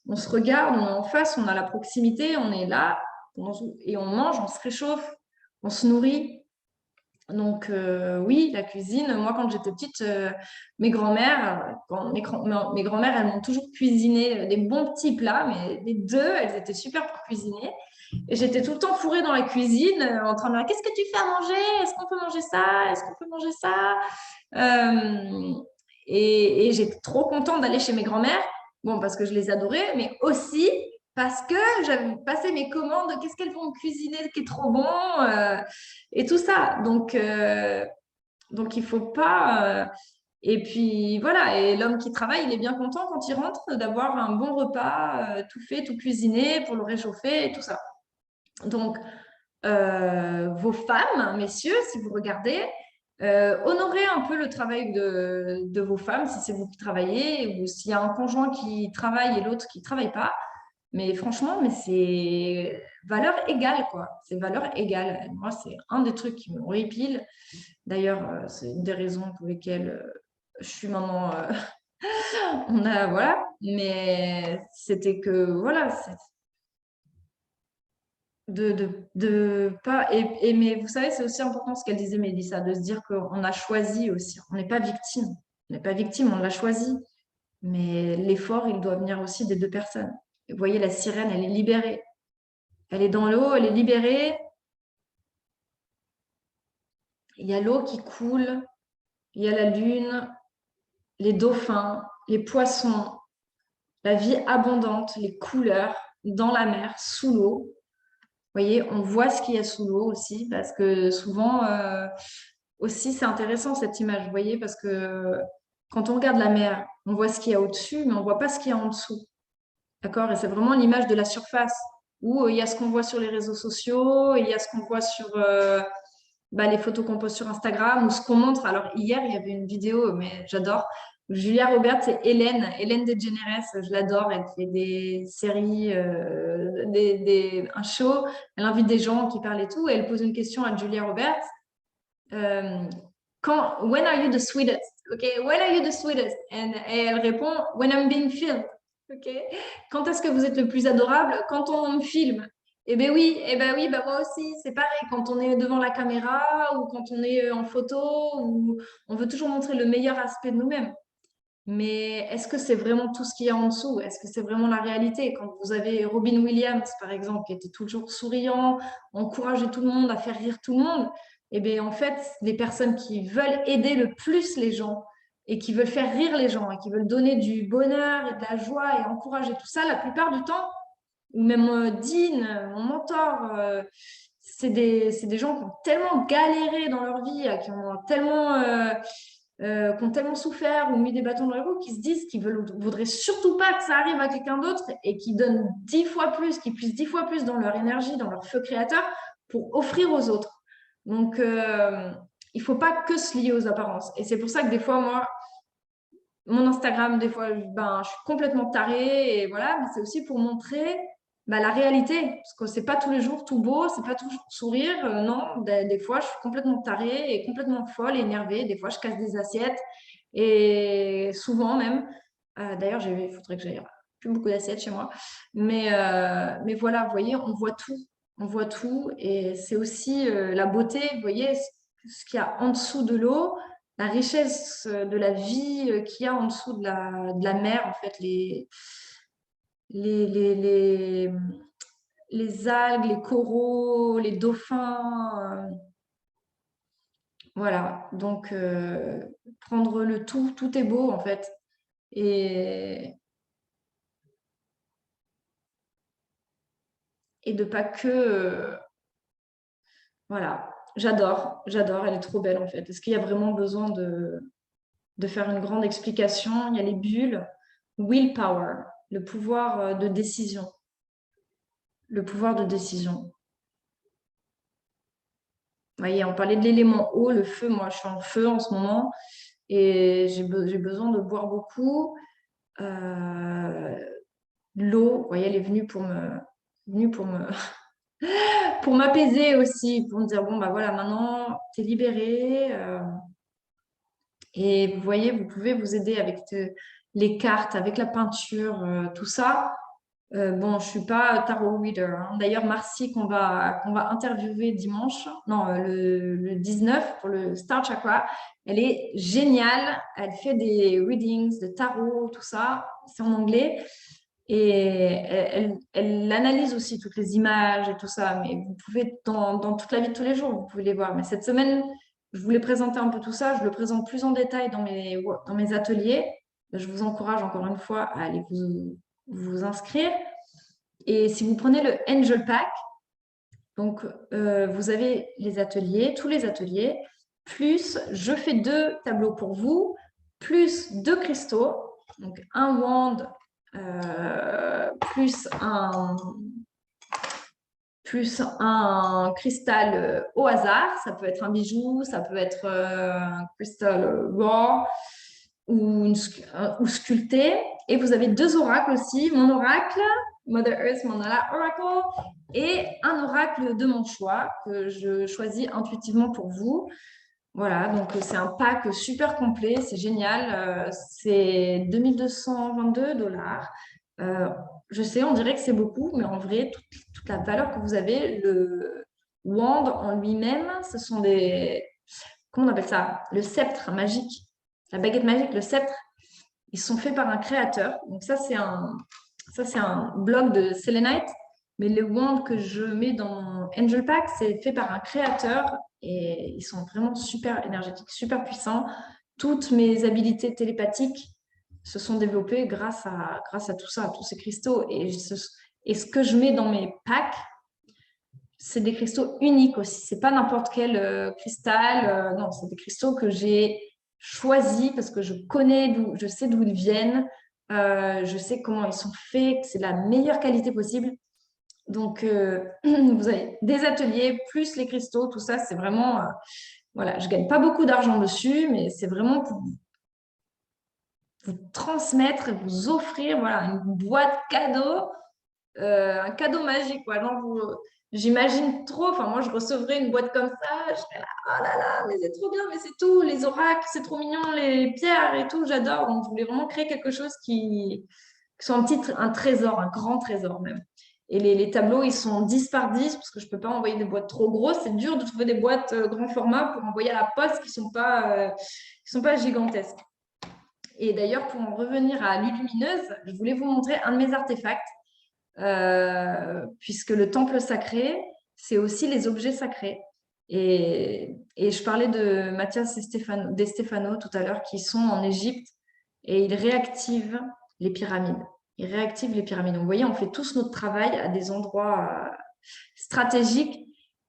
On se regarde, on est en face, on a la proximité, on est là et on mange, on se réchauffe, on se nourrit. Donc oui, la cuisine, moi quand j'étais petite, mes grands-mères, elles m'ont toujours cuisiné des bons petits plats, mais les deux, elles étaient super pour cuisiner. Et j'étais tout le temps fourrée dans la cuisine, en train de dire, qu'est-ce que tu fais à manger? Est-ce qu'on peut manger ça? Est-ce qu'on peut manger ça? Et j'étais trop contente d'aller chez mes grands-mères, bon, parce que je les adorais, mais aussi parce que j'avais passé mes commandes, qu'est-ce qu'elles vont me cuisiner qui est trop bon, et tout ça. Donc il ne faut pas... et puis voilà, et l'homme qui travaille, il est bien content quand il rentre d'avoir un bon repas, tout fait, tout cuisiné pour le réchauffer et tout ça. Donc, vos femmes, messieurs, si vous regardez, honorez un peu le travail de vos femmes, si c'est vous qui travaillez, ou s'il y a un conjoint qui travaille et l'autre qui ne travaille pas. Mais franchement, c'est valeur égale, quoi. C'est valeur égale. Moi, c'est un des trucs qui me horripile. D'ailleurs, c'est une des raisons pour lesquelles je suis maman. Voilà. Mais c'était que, voilà, de pas mais vous savez, c'est aussi important ce qu'elle disait, Mélissa, de se dire qu'on a choisi aussi. On n'est pas victime. On n'est pas victime, on l'a choisi. Mais l'effort, il doit venir aussi des deux personnes. Et vous voyez, la sirène, elle est libérée. Elle est dans l'eau, elle est libérée. Il y a l'eau qui coule, il y a la lune, les dauphins, les poissons, la vie abondante, les couleurs dans la mer, sous l'eau. Vous voyez, on voit ce qu'il y a sous l'eau aussi, parce que souvent, aussi, c'est intéressant cette image, vous voyez, parce que quand on regarde la mer, on voit ce qu'il y a au-dessus, mais on ne voit pas ce qu'il y a en dessous. D'accord? Et c'est vraiment l'image de la surface où il y a ce qu'on voit sur les réseaux sociaux, il y a ce qu'on voit sur les photos qu'on poste sur Instagram ou ce qu'on montre. Alors, hier, il y avait une vidéo, mais j'adore. Julia Roberts et Hélène DeGeneres, je l'adore. Elle fait des séries, un show. Elle invite des gens qui parlent et tout. Et elle pose une question à Julia Roberts. When are you the sweetest? Okay, when are you the sweetest? Et elle répond, when I'm being filmed. Okay. Quand est-ce que vous êtes le plus adorable? Quand on me filme. Eh ben oui, moi aussi, c'est pareil. Quand on est devant la caméra ou quand on est en photo, ou on veut toujours montrer le meilleur aspect de nous-mêmes. Mais est-ce que c'est vraiment tout ce qu'il y a en dessous? Est-ce que c'est vraiment la réalité? Quand vous avez Robin Williams, par exemple, qui était toujours souriant, encourageait tout le monde à faire rire tout le monde, eh bien, en fait, les personnes qui veulent aider le plus les gens et qui veulent faire rire les gens et qui veulent donner du bonheur et de la joie et encourager tout ça, la plupart du temps, ou même Dean, mon mentor, c'est des gens qui ont tellement galéré dans leur vie, qui ont tellement souffert ou mis des bâtons dans les roues, qui se disent qu'ils ne voudraient surtout pas que ça arrive à quelqu'un d'autre et qui donnent 10 fois plus, qui puissent 10 fois plus dans leur énergie, dans leur feu créateur pour offrir aux autres. Donc, il ne faut pas que se lier aux apparences. Et c'est pour ça que des fois, moi, mon Instagram, des fois, je suis complètement tarée et voilà, mais c'est aussi pour montrer la réalité, parce que c'est pas tous les jours tout beau, c'est pas toujours sourire. Non, des fois, je suis complètement tarée et complètement folle et énervée. Des fois, je casse des assiettes et souvent même. D'ailleurs, il faudrait que j'aille plus beaucoup d'assiettes chez moi. Mais voilà, vous voyez, on voit tout. On voit tout et c'est aussi la beauté, vous voyez, ce qu'il y a en dessous de l'eau, la richesse de la vie qu'il y a en dessous de la mer, en fait, les, les, les, les algues, les coraux, les dauphins. Voilà, donc prendre le tout, tout est beau en fait. Et de pas que... voilà, j'adore, elle est trop belle en fait. Est-ce qu'il y a vraiment besoin de faire une grande explication? Il y a les bulles, willpower, le pouvoir de décision. Le pouvoir de décision. Vous voyez, on parlait de l'élément eau, le feu. Moi, je suis en feu en ce moment et j'ai besoin de boire beaucoup. L'eau, vous voyez, elle est venue pour m'apaiser aussi, pour me dire, bon, bah voilà, maintenant, tu es libérée. Et vous voyez, vous pouvez vous aider avec les cartes, avec la peinture, tout ça. Bon, je ne suis pas tarot reader, hein. D'ailleurs, Marcy, qu'on va interviewer dimanche, non, le 19 pour le Star Chakra, elle est géniale. Elle fait des readings de tarot, tout ça. C'est en anglais. Et elle analyse aussi toutes les images et tout ça. Mais vous pouvez, dans toute la vie de tous les jours, vous pouvez les voir. Mais cette semaine, je voulais présenter un peu tout ça. Je le présente plus en détail dans mes ateliers. Je vous encourage encore une fois à aller vous inscrire. Et si vous prenez le Angel Pack, donc vous avez les ateliers, tous les ateliers, plus je fais 2 tableaux pour vous, plus 2 cristaux, donc un wand, plus un cristal au hasard. Ça peut être un bijou, ça peut être un cristal raw ou sculpté. Et vous avez 2 oracles aussi. Mon oracle, Mother Earth Mandala Oracle, et un oracle de mon choix que je choisis intuitivement pour vous. Voilà, donc c'est un pack super complet, c'est génial. C'est $2222. Je sais, on dirait que c'est beaucoup, mais en vrai, toute la valeur que vous avez, le wand en lui-même, ce sont comment on appelle ça? Le sceptre magique, la baguette magique, le sceptre, ils sont faits par un créateur. Donc ça, c'est un bloc de sélénite, mais le wand que je mets dans mon Angel Pack, c'est fait par un créateur et ils sont vraiment super énergétiques, super puissants. Toutes mes habilités télépathiques se sont développées grâce à tout ça, à tous ces cristaux. Et ce que je mets dans mes packs, c'est des cristaux uniques aussi. C'est pas n'importe quel cristal. Non, c'est des cristaux que j'ai choisis parce que je sais d'où ils viennent. Je sais comment ils sont faits, que c'est de la meilleure qualité possible. Donc, vous avez des ateliers, plus les cristaux, tout ça, c'est vraiment... voilà, je ne gagne pas beaucoup d'argent dessus, mais c'est vraiment pour vous transmettre et vous offrir voilà, une boîte cadeau, un cadeau magique. Quoi. J'imagine trop, enfin moi je recevrais une boîte comme ça, je serais là, oh là là, mais c'est trop bien, mais c'est tout, les oracles, c'est trop mignon, les pierres et tout, j'adore. Donc je voulais vraiment créer quelque chose qui soit un trésor, un grand trésor même. Et les tableaux, ils sont 10 par 10 parce que je ne peux pas envoyer des boîtes trop grosses. C'est dur de trouver des boîtes grand format pour envoyer à la poste qui ne sont pas gigantesques. Et d'ailleurs, pour en revenir à l'Ulumineuse, je voulais vous montrer un de mes artefacts, puisque le temple sacré, c'est aussi les objets sacrés. Et je parlais de Mathias De Stefano tout à l'heure, qui sont en Égypte, et ils réactivent les pyramides. Ils réactivent les pyramides. Vous voyez, on fait tous notre travail à des endroits stratégiques,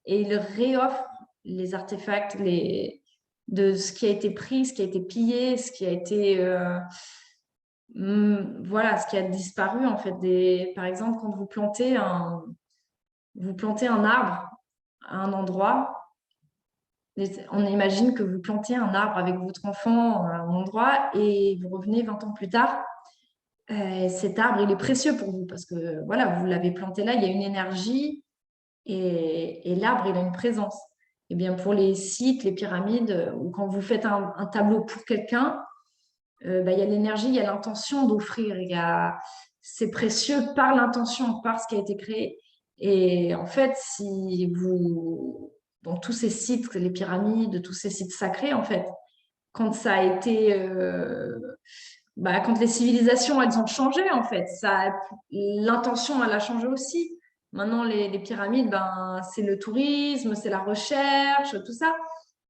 et ils réoffrent les artefacts, de ce qui a été pris, ce qui a été pillé, ce qui a été voilà, ce qui a disparu en fait. Par exemple, quand vous plantez un arbre à un endroit, on imagine que vous plantez un arbre avec votre enfant à un endroit et vous revenez 20 ans plus tard. Cet arbre, il est précieux pour vous parce que voilà, vous l'avez planté là, il y a une énergie et l'arbre, il a une présence. Et bien pour les sites, les pyramides, ou quand vous faites un tableau pour quelqu'un, il y a l'énergie, il y a l'intention d'offrir. C'est précieux par l'intention, par ce qui a été créé. Et en fait, si vous, dans tous ces sites, les pyramides, tous ces sites sacrés, en fait, quand ça a été, quand les civilisations, elles ont changé, en fait, l'intention, elle a changé aussi. Maintenant, les pyramides, c'est le tourisme, c'est la recherche, tout ça.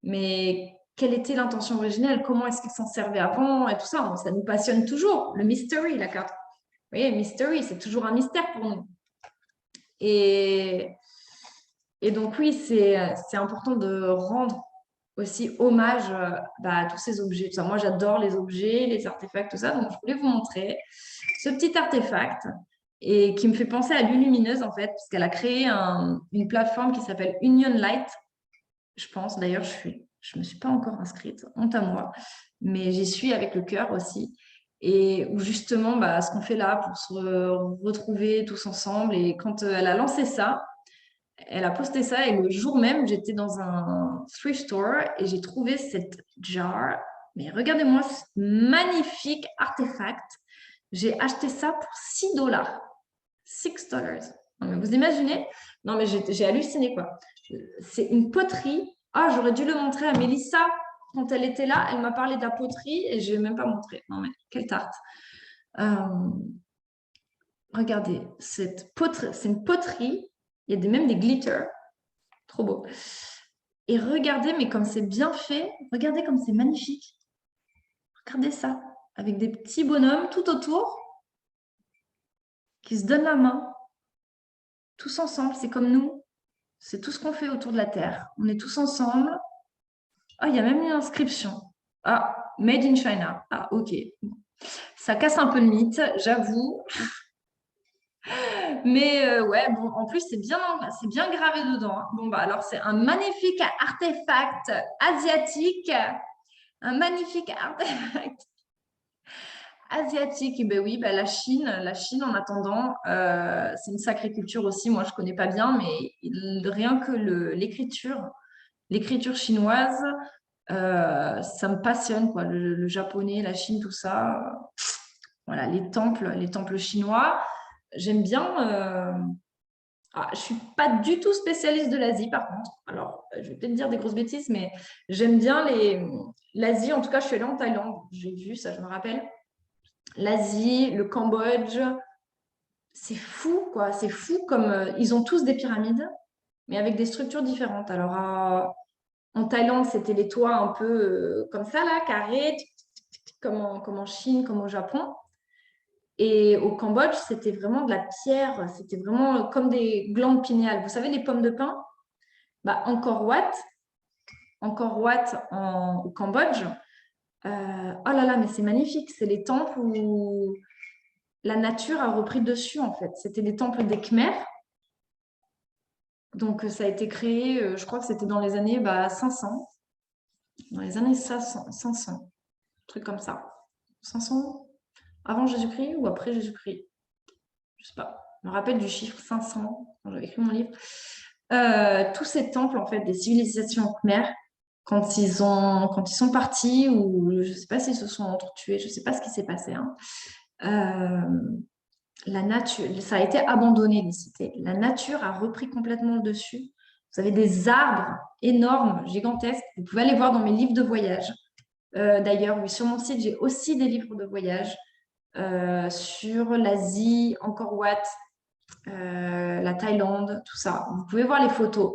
Mais quelle était l'intention originelle? Comment est-ce qu'ils s'en servaient avant? Et tout ça, ça nous passionne toujours. Le mystery, la carte. Vous voyez, mystery, c'est toujours un mystère pour nous. Et donc, oui, c'est important de rendre aussi hommage à tous ces objets. Tout ça. Moi, j'adore les objets, les artefacts, tout ça. Donc, je voulais vous montrer ce petit artefact et qui me fait penser à l'Ulumineuse, en fait, parce qu'elle a créé une plateforme qui s'appelle Union Light. Je pense, d'ailleurs, je ne me suis pas encore inscrite, honte à moi, mais j'y suis avec le cœur aussi. Et où justement, ce qu'on fait là pour se retrouver tous ensemble. Et quand elle a lancé ça, elle a posté ça et le jour même, j'étais dans un thrift store et j'ai trouvé cette jar. Mais regardez-moi ce magnifique artefact. J'ai acheté ça pour $6. $6. Non, mais vous imaginez? Non, mais j'ai halluciné, quoi. C'est une poterie. Ah, j'aurais dû le montrer à Mélissa quand elle était là. Elle m'a parlé de la poterie et je ne l'ai même pas montré. Non, mais quelle tarte. Regardez, c'est une poterie. Il y a même des glitters. Trop beau. Et regardez, mais comme c'est bien fait. Regardez comme c'est magnifique. Regardez ça. Avec des petits bonhommes tout autour qui se donnent la main. Tous ensemble, c'est comme nous. C'est tout ce qu'on fait autour de la Terre. On est tous ensemble. Ah, il y a même une inscription. Ah, Made in China. Ah, ok. Ça casse un peu le mythe, j'avoue. Mais ouais, bon, en plus, c'est bien gravé dedans. Hein. Bon, alors, c'est un magnifique artefact asiatique. Un magnifique artefact asiatique. Et ben oui, la Chine, en attendant, c'est une sacrée culture aussi. Moi, je ne connais pas bien, mais rien que l'écriture chinoise, ça me passionne, quoi. Le japonais, la Chine, tout ça. Voilà, les temples chinois. J'aime bien. Je ne suis pas du tout spécialiste de l'Asie, par contre. Alors, je vais peut-être dire des grosses bêtises, mais j'aime bien l'Asie. En tout cas, je suis allée en Thaïlande. J'ai vu ça, je me rappelle. L'Asie, le Cambodge. C'est fou, quoi. C'est fou comme ils ont tous des pyramides, mais avec des structures différentes. Alors, en Thaïlande, c'était les toits un peu comme ça, là, carrés, comme en Chine, comme au Japon. Et au Cambodge, c'était vraiment de la pierre, c'était vraiment comme des glandes pinéales. Vous savez, les pommes de pin, Angkor Wat au Cambodge. Oh là là, mais c'est magnifique. C'est les temples où la nature a repris dessus, en fait. C'était les temples des Khmers. Donc, ça a été créé, je crois que c'était dans les années 500. Dans les années 500, un truc comme ça. 500 avant Jésus-Christ ou après Jésus-Christ? Je sais pas. Je me rappelle du chiffre 500 quand j'avais écrit mon livre. Tous ces temples, en fait, des civilisations khmères, quand ils sont partis, ou je ne sais pas s'ils se sont entretués, je ne sais pas ce qui s'est passé, hein. La nature, ça a été abandonné, les cités. La nature a repris complètement le dessus. Vous avez des arbres énormes, gigantesques. Vous pouvez aller voir dans mes livres de voyage. D'ailleurs, oui, sur mon site, j'ai aussi des livres de voyage sur l'Asie, Angkor Wat, la Thaïlande, tout ça. Vous pouvez voir les photos.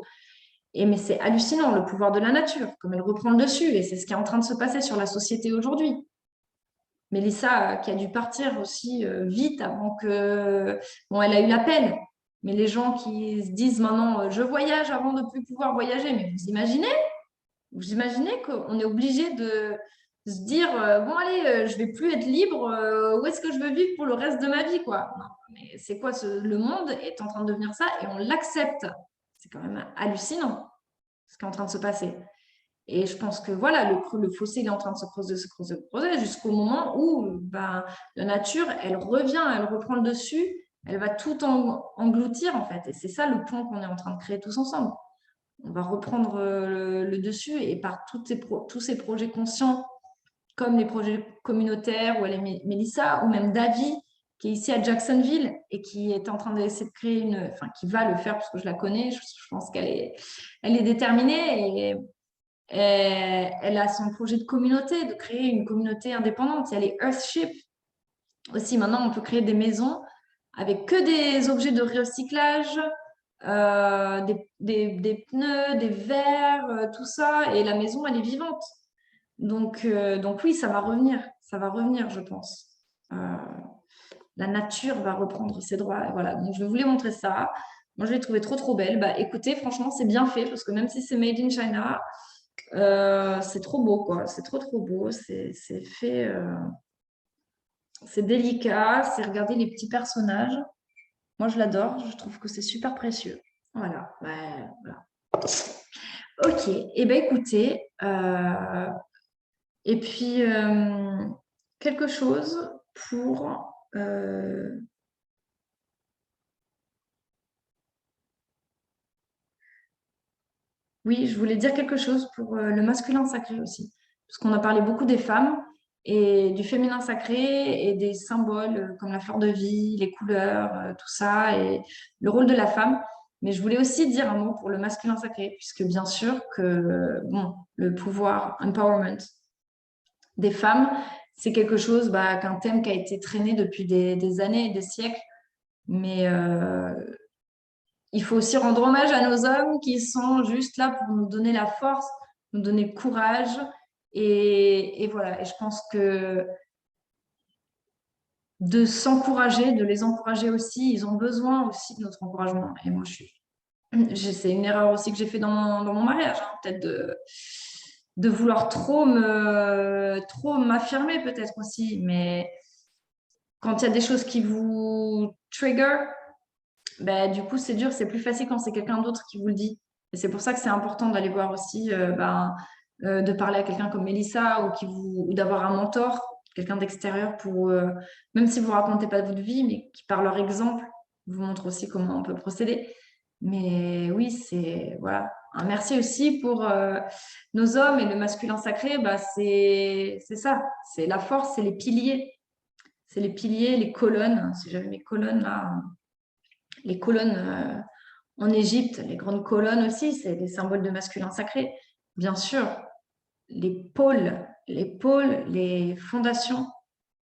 Mais c'est hallucinant, le pouvoir de la nature, comme elle reprend le dessus. Et c'est ce qui est en train de se passer sur la société aujourd'hui. Mélissa, qui a dû partir aussi vite avant que... Bon, elle a eu l'appel. Mais les gens qui se disent maintenant, je voyage avant de plus pouvoir voyager. Mais vous imaginez qu'on est obligé de se dire, bon allez, je vais plus être libre, où est-ce que je veux vivre pour le reste de ma vie, quoi? Non, mais c'est quoi le monde est en train de devenir ça et on l'accepte. C'est quand même hallucinant ce qui est en train de se passer. Et je pense que voilà, le fossé il est en train de se creuser, jusqu'au moment où la nature, elle revient, elle reprend le dessus, elle va tout engloutir en fait. Et c'est ça le point qu'on est en train de créer tous ensemble. On va reprendre le dessus et par tous ces projets conscients, comme les projets communautaires, où elle est Mélissa, ou même Davy, qui est ici à Jacksonville et qui est en train d'essayer de créer qui va le faire parce que je la connais, je pense qu'elle est déterminée et elle a son projet de communauté, de créer une communauté indépendante. Il y a les Earthship aussi. Maintenant, on peut créer des maisons avec que des objets de recyclage, des pneus, des verres, tout ça. Et la maison, elle est vivante. Donc oui, ça va revenir. Ça va revenir, je pense. La nature va reprendre ses droits. Voilà. Donc, je vais vous les montrer ça. Moi, je l'ai trouvée trop, trop belle. Écoutez, franchement, c'est bien fait parce que même si c'est made in China, c'est trop beau, quoi. C'est trop, trop beau. C'est fait... c'est délicat. C'est regarder les petits personnages. Moi, je l'adore. Je trouve que c'est super précieux. Voilà. Voilà. Ok. Eh bien, écoutez. Et puis, quelque chose pour... Oui, je voulais dire quelque chose pour le masculin sacré aussi. Parce qu'on a parlé beaucoup des femmes et du féminin sacré et des symboles comme la fleur de vie, les couleurs, tout ça, et le rôle de la femme. Mais je voulais aussi dire un mot pour le masculin sacré, puisque bien sûr que bon, le pouvoir, empowerment des femmes, c'est quelque chose, qu'un thème qui a été traîné depuis des années et des siècles. Mais il faut aussi rendre hommage à nos hommes qui sont juste là pour nous donner la force, nous donner le courage. Et voilà, et je pense que de s'encourager, de les encourager aussi, ils ont besoin aussi de notre encouragement. Et moi, c'est une erreur aussi que j'ai fait dans mon mariage, hein, peut-être de vouloir trop m'affirmer peut-être aussi. Mais quand il y a des choses qui vous trigger, du coup, c'est dur, c'est plus facile quand c'est quelqu'un d'autre qui vous le dit. Et c'est pour ça que c'est important d'aller voir aussi, de parler à quelqu'un comme Mélissa ou d'avoir un mentor, quelqu'un d'extérieur pour, même si vous ne racontez pas votre vie, mais qui par leur exemple vous montre aussi comment on peut procéder. Mais oui, c'est voilà. Un merci aussi pour nos hommes et le masculin sacré, c'est ça, c'est la force, c'est les piliers. C'est les piliers, les colonnes. Si j'avais mes colonnes là, les colonnes en Égypte, les grandes colonnes aussi, c'est des symboles de masculin sacré. Bien sûr, les pôles, les fondations,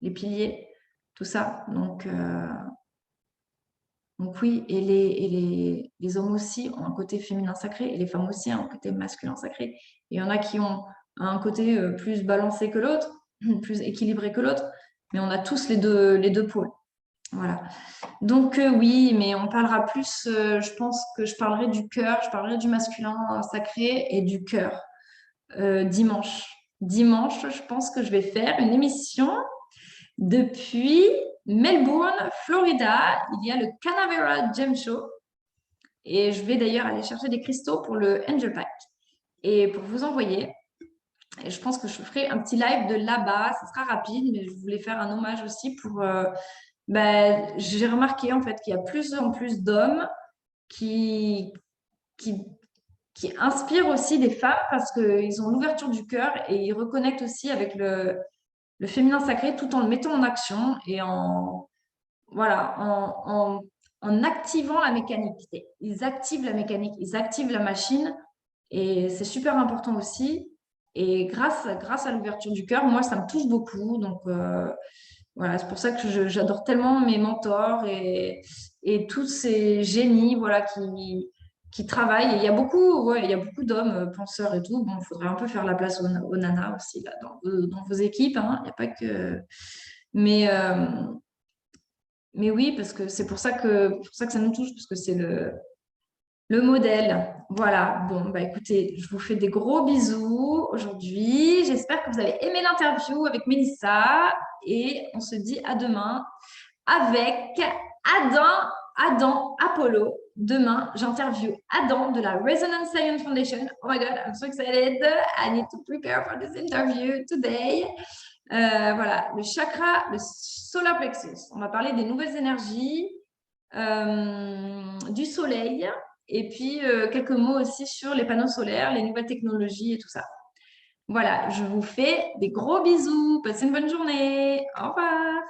les piliers, tout ça. Donc oui, et les hommes aussi ont un côté féminin sacré, et les femmes aussi ont un côté masculin sacré. Et il y en a qui ont un côté plus balancé que l'autre, plus équilibré que l'autre, mais on a tous les deux pôles. Voilà. Donc oui, mais on parlera plus, je pense que je parlerai du cœur, je parlerai du masculin sacré et du cœur dimanche. Dimanche, je pense que je vais faire une émission depuis Melbourne, Florida, il y a le Canavera Gem Show. Et je vais d'ailleurs aller chercher des cristaux pour le Angel Pack et pour vous envoyer. Et je pense que je ferai un petit live de là-bas. Ça sera rapide, mais je voulais faire un hommage aussi pour. J'ai remarqué en fait qu'il y a plus en plus d'hommes qui, qui, qui inspirent aussi des femmes parce qu'ils ont l'ouverture du cœur et ils reconnectent aussi avec le féminin sacré tout en le mettant en action et voilà, en activant la mécanique. Ils activent la mécanique, ils activent la machine et c'est super important aussi. Et grâce à l'ouverture du cœur, moi, ça me touche beaucoup. Donc, voilà, c'est pour ça que j'adore tellement mes mentors et tous ces génies voilà, qui travaillent. Et il y a beaucoup d'hommes penseurs et tout. Bon, il faudrait un peu faire la place aux nanas aussi là, dans vos équipes. Hein. Il n'y a pas que. Mais, euh, mais oui, parce que c'est pour ça que ça nous touche, parce que c'est le modèle. Voilà. Bon, bah écoutez, je vous fais des gros bisous aujourd'hui. J'espère que vous avez aimé l'interview avec Mélissa et on se dit à demain avec Adam Apollo. Demain, j'interview Adam de la Resonance Science Foundation. Oh my God, I'm so excited. I need to prepare for this interview today. Voilà, le chakra, le solar plexus. On va parler des nouvelles énergies, du soleil, et puis quelques mots aussi sur les panneaux solaires, les nouvelles technologies et tout ça. Voilà, je vous fais des gros bisous. Passez une bonne journée. Au revoir.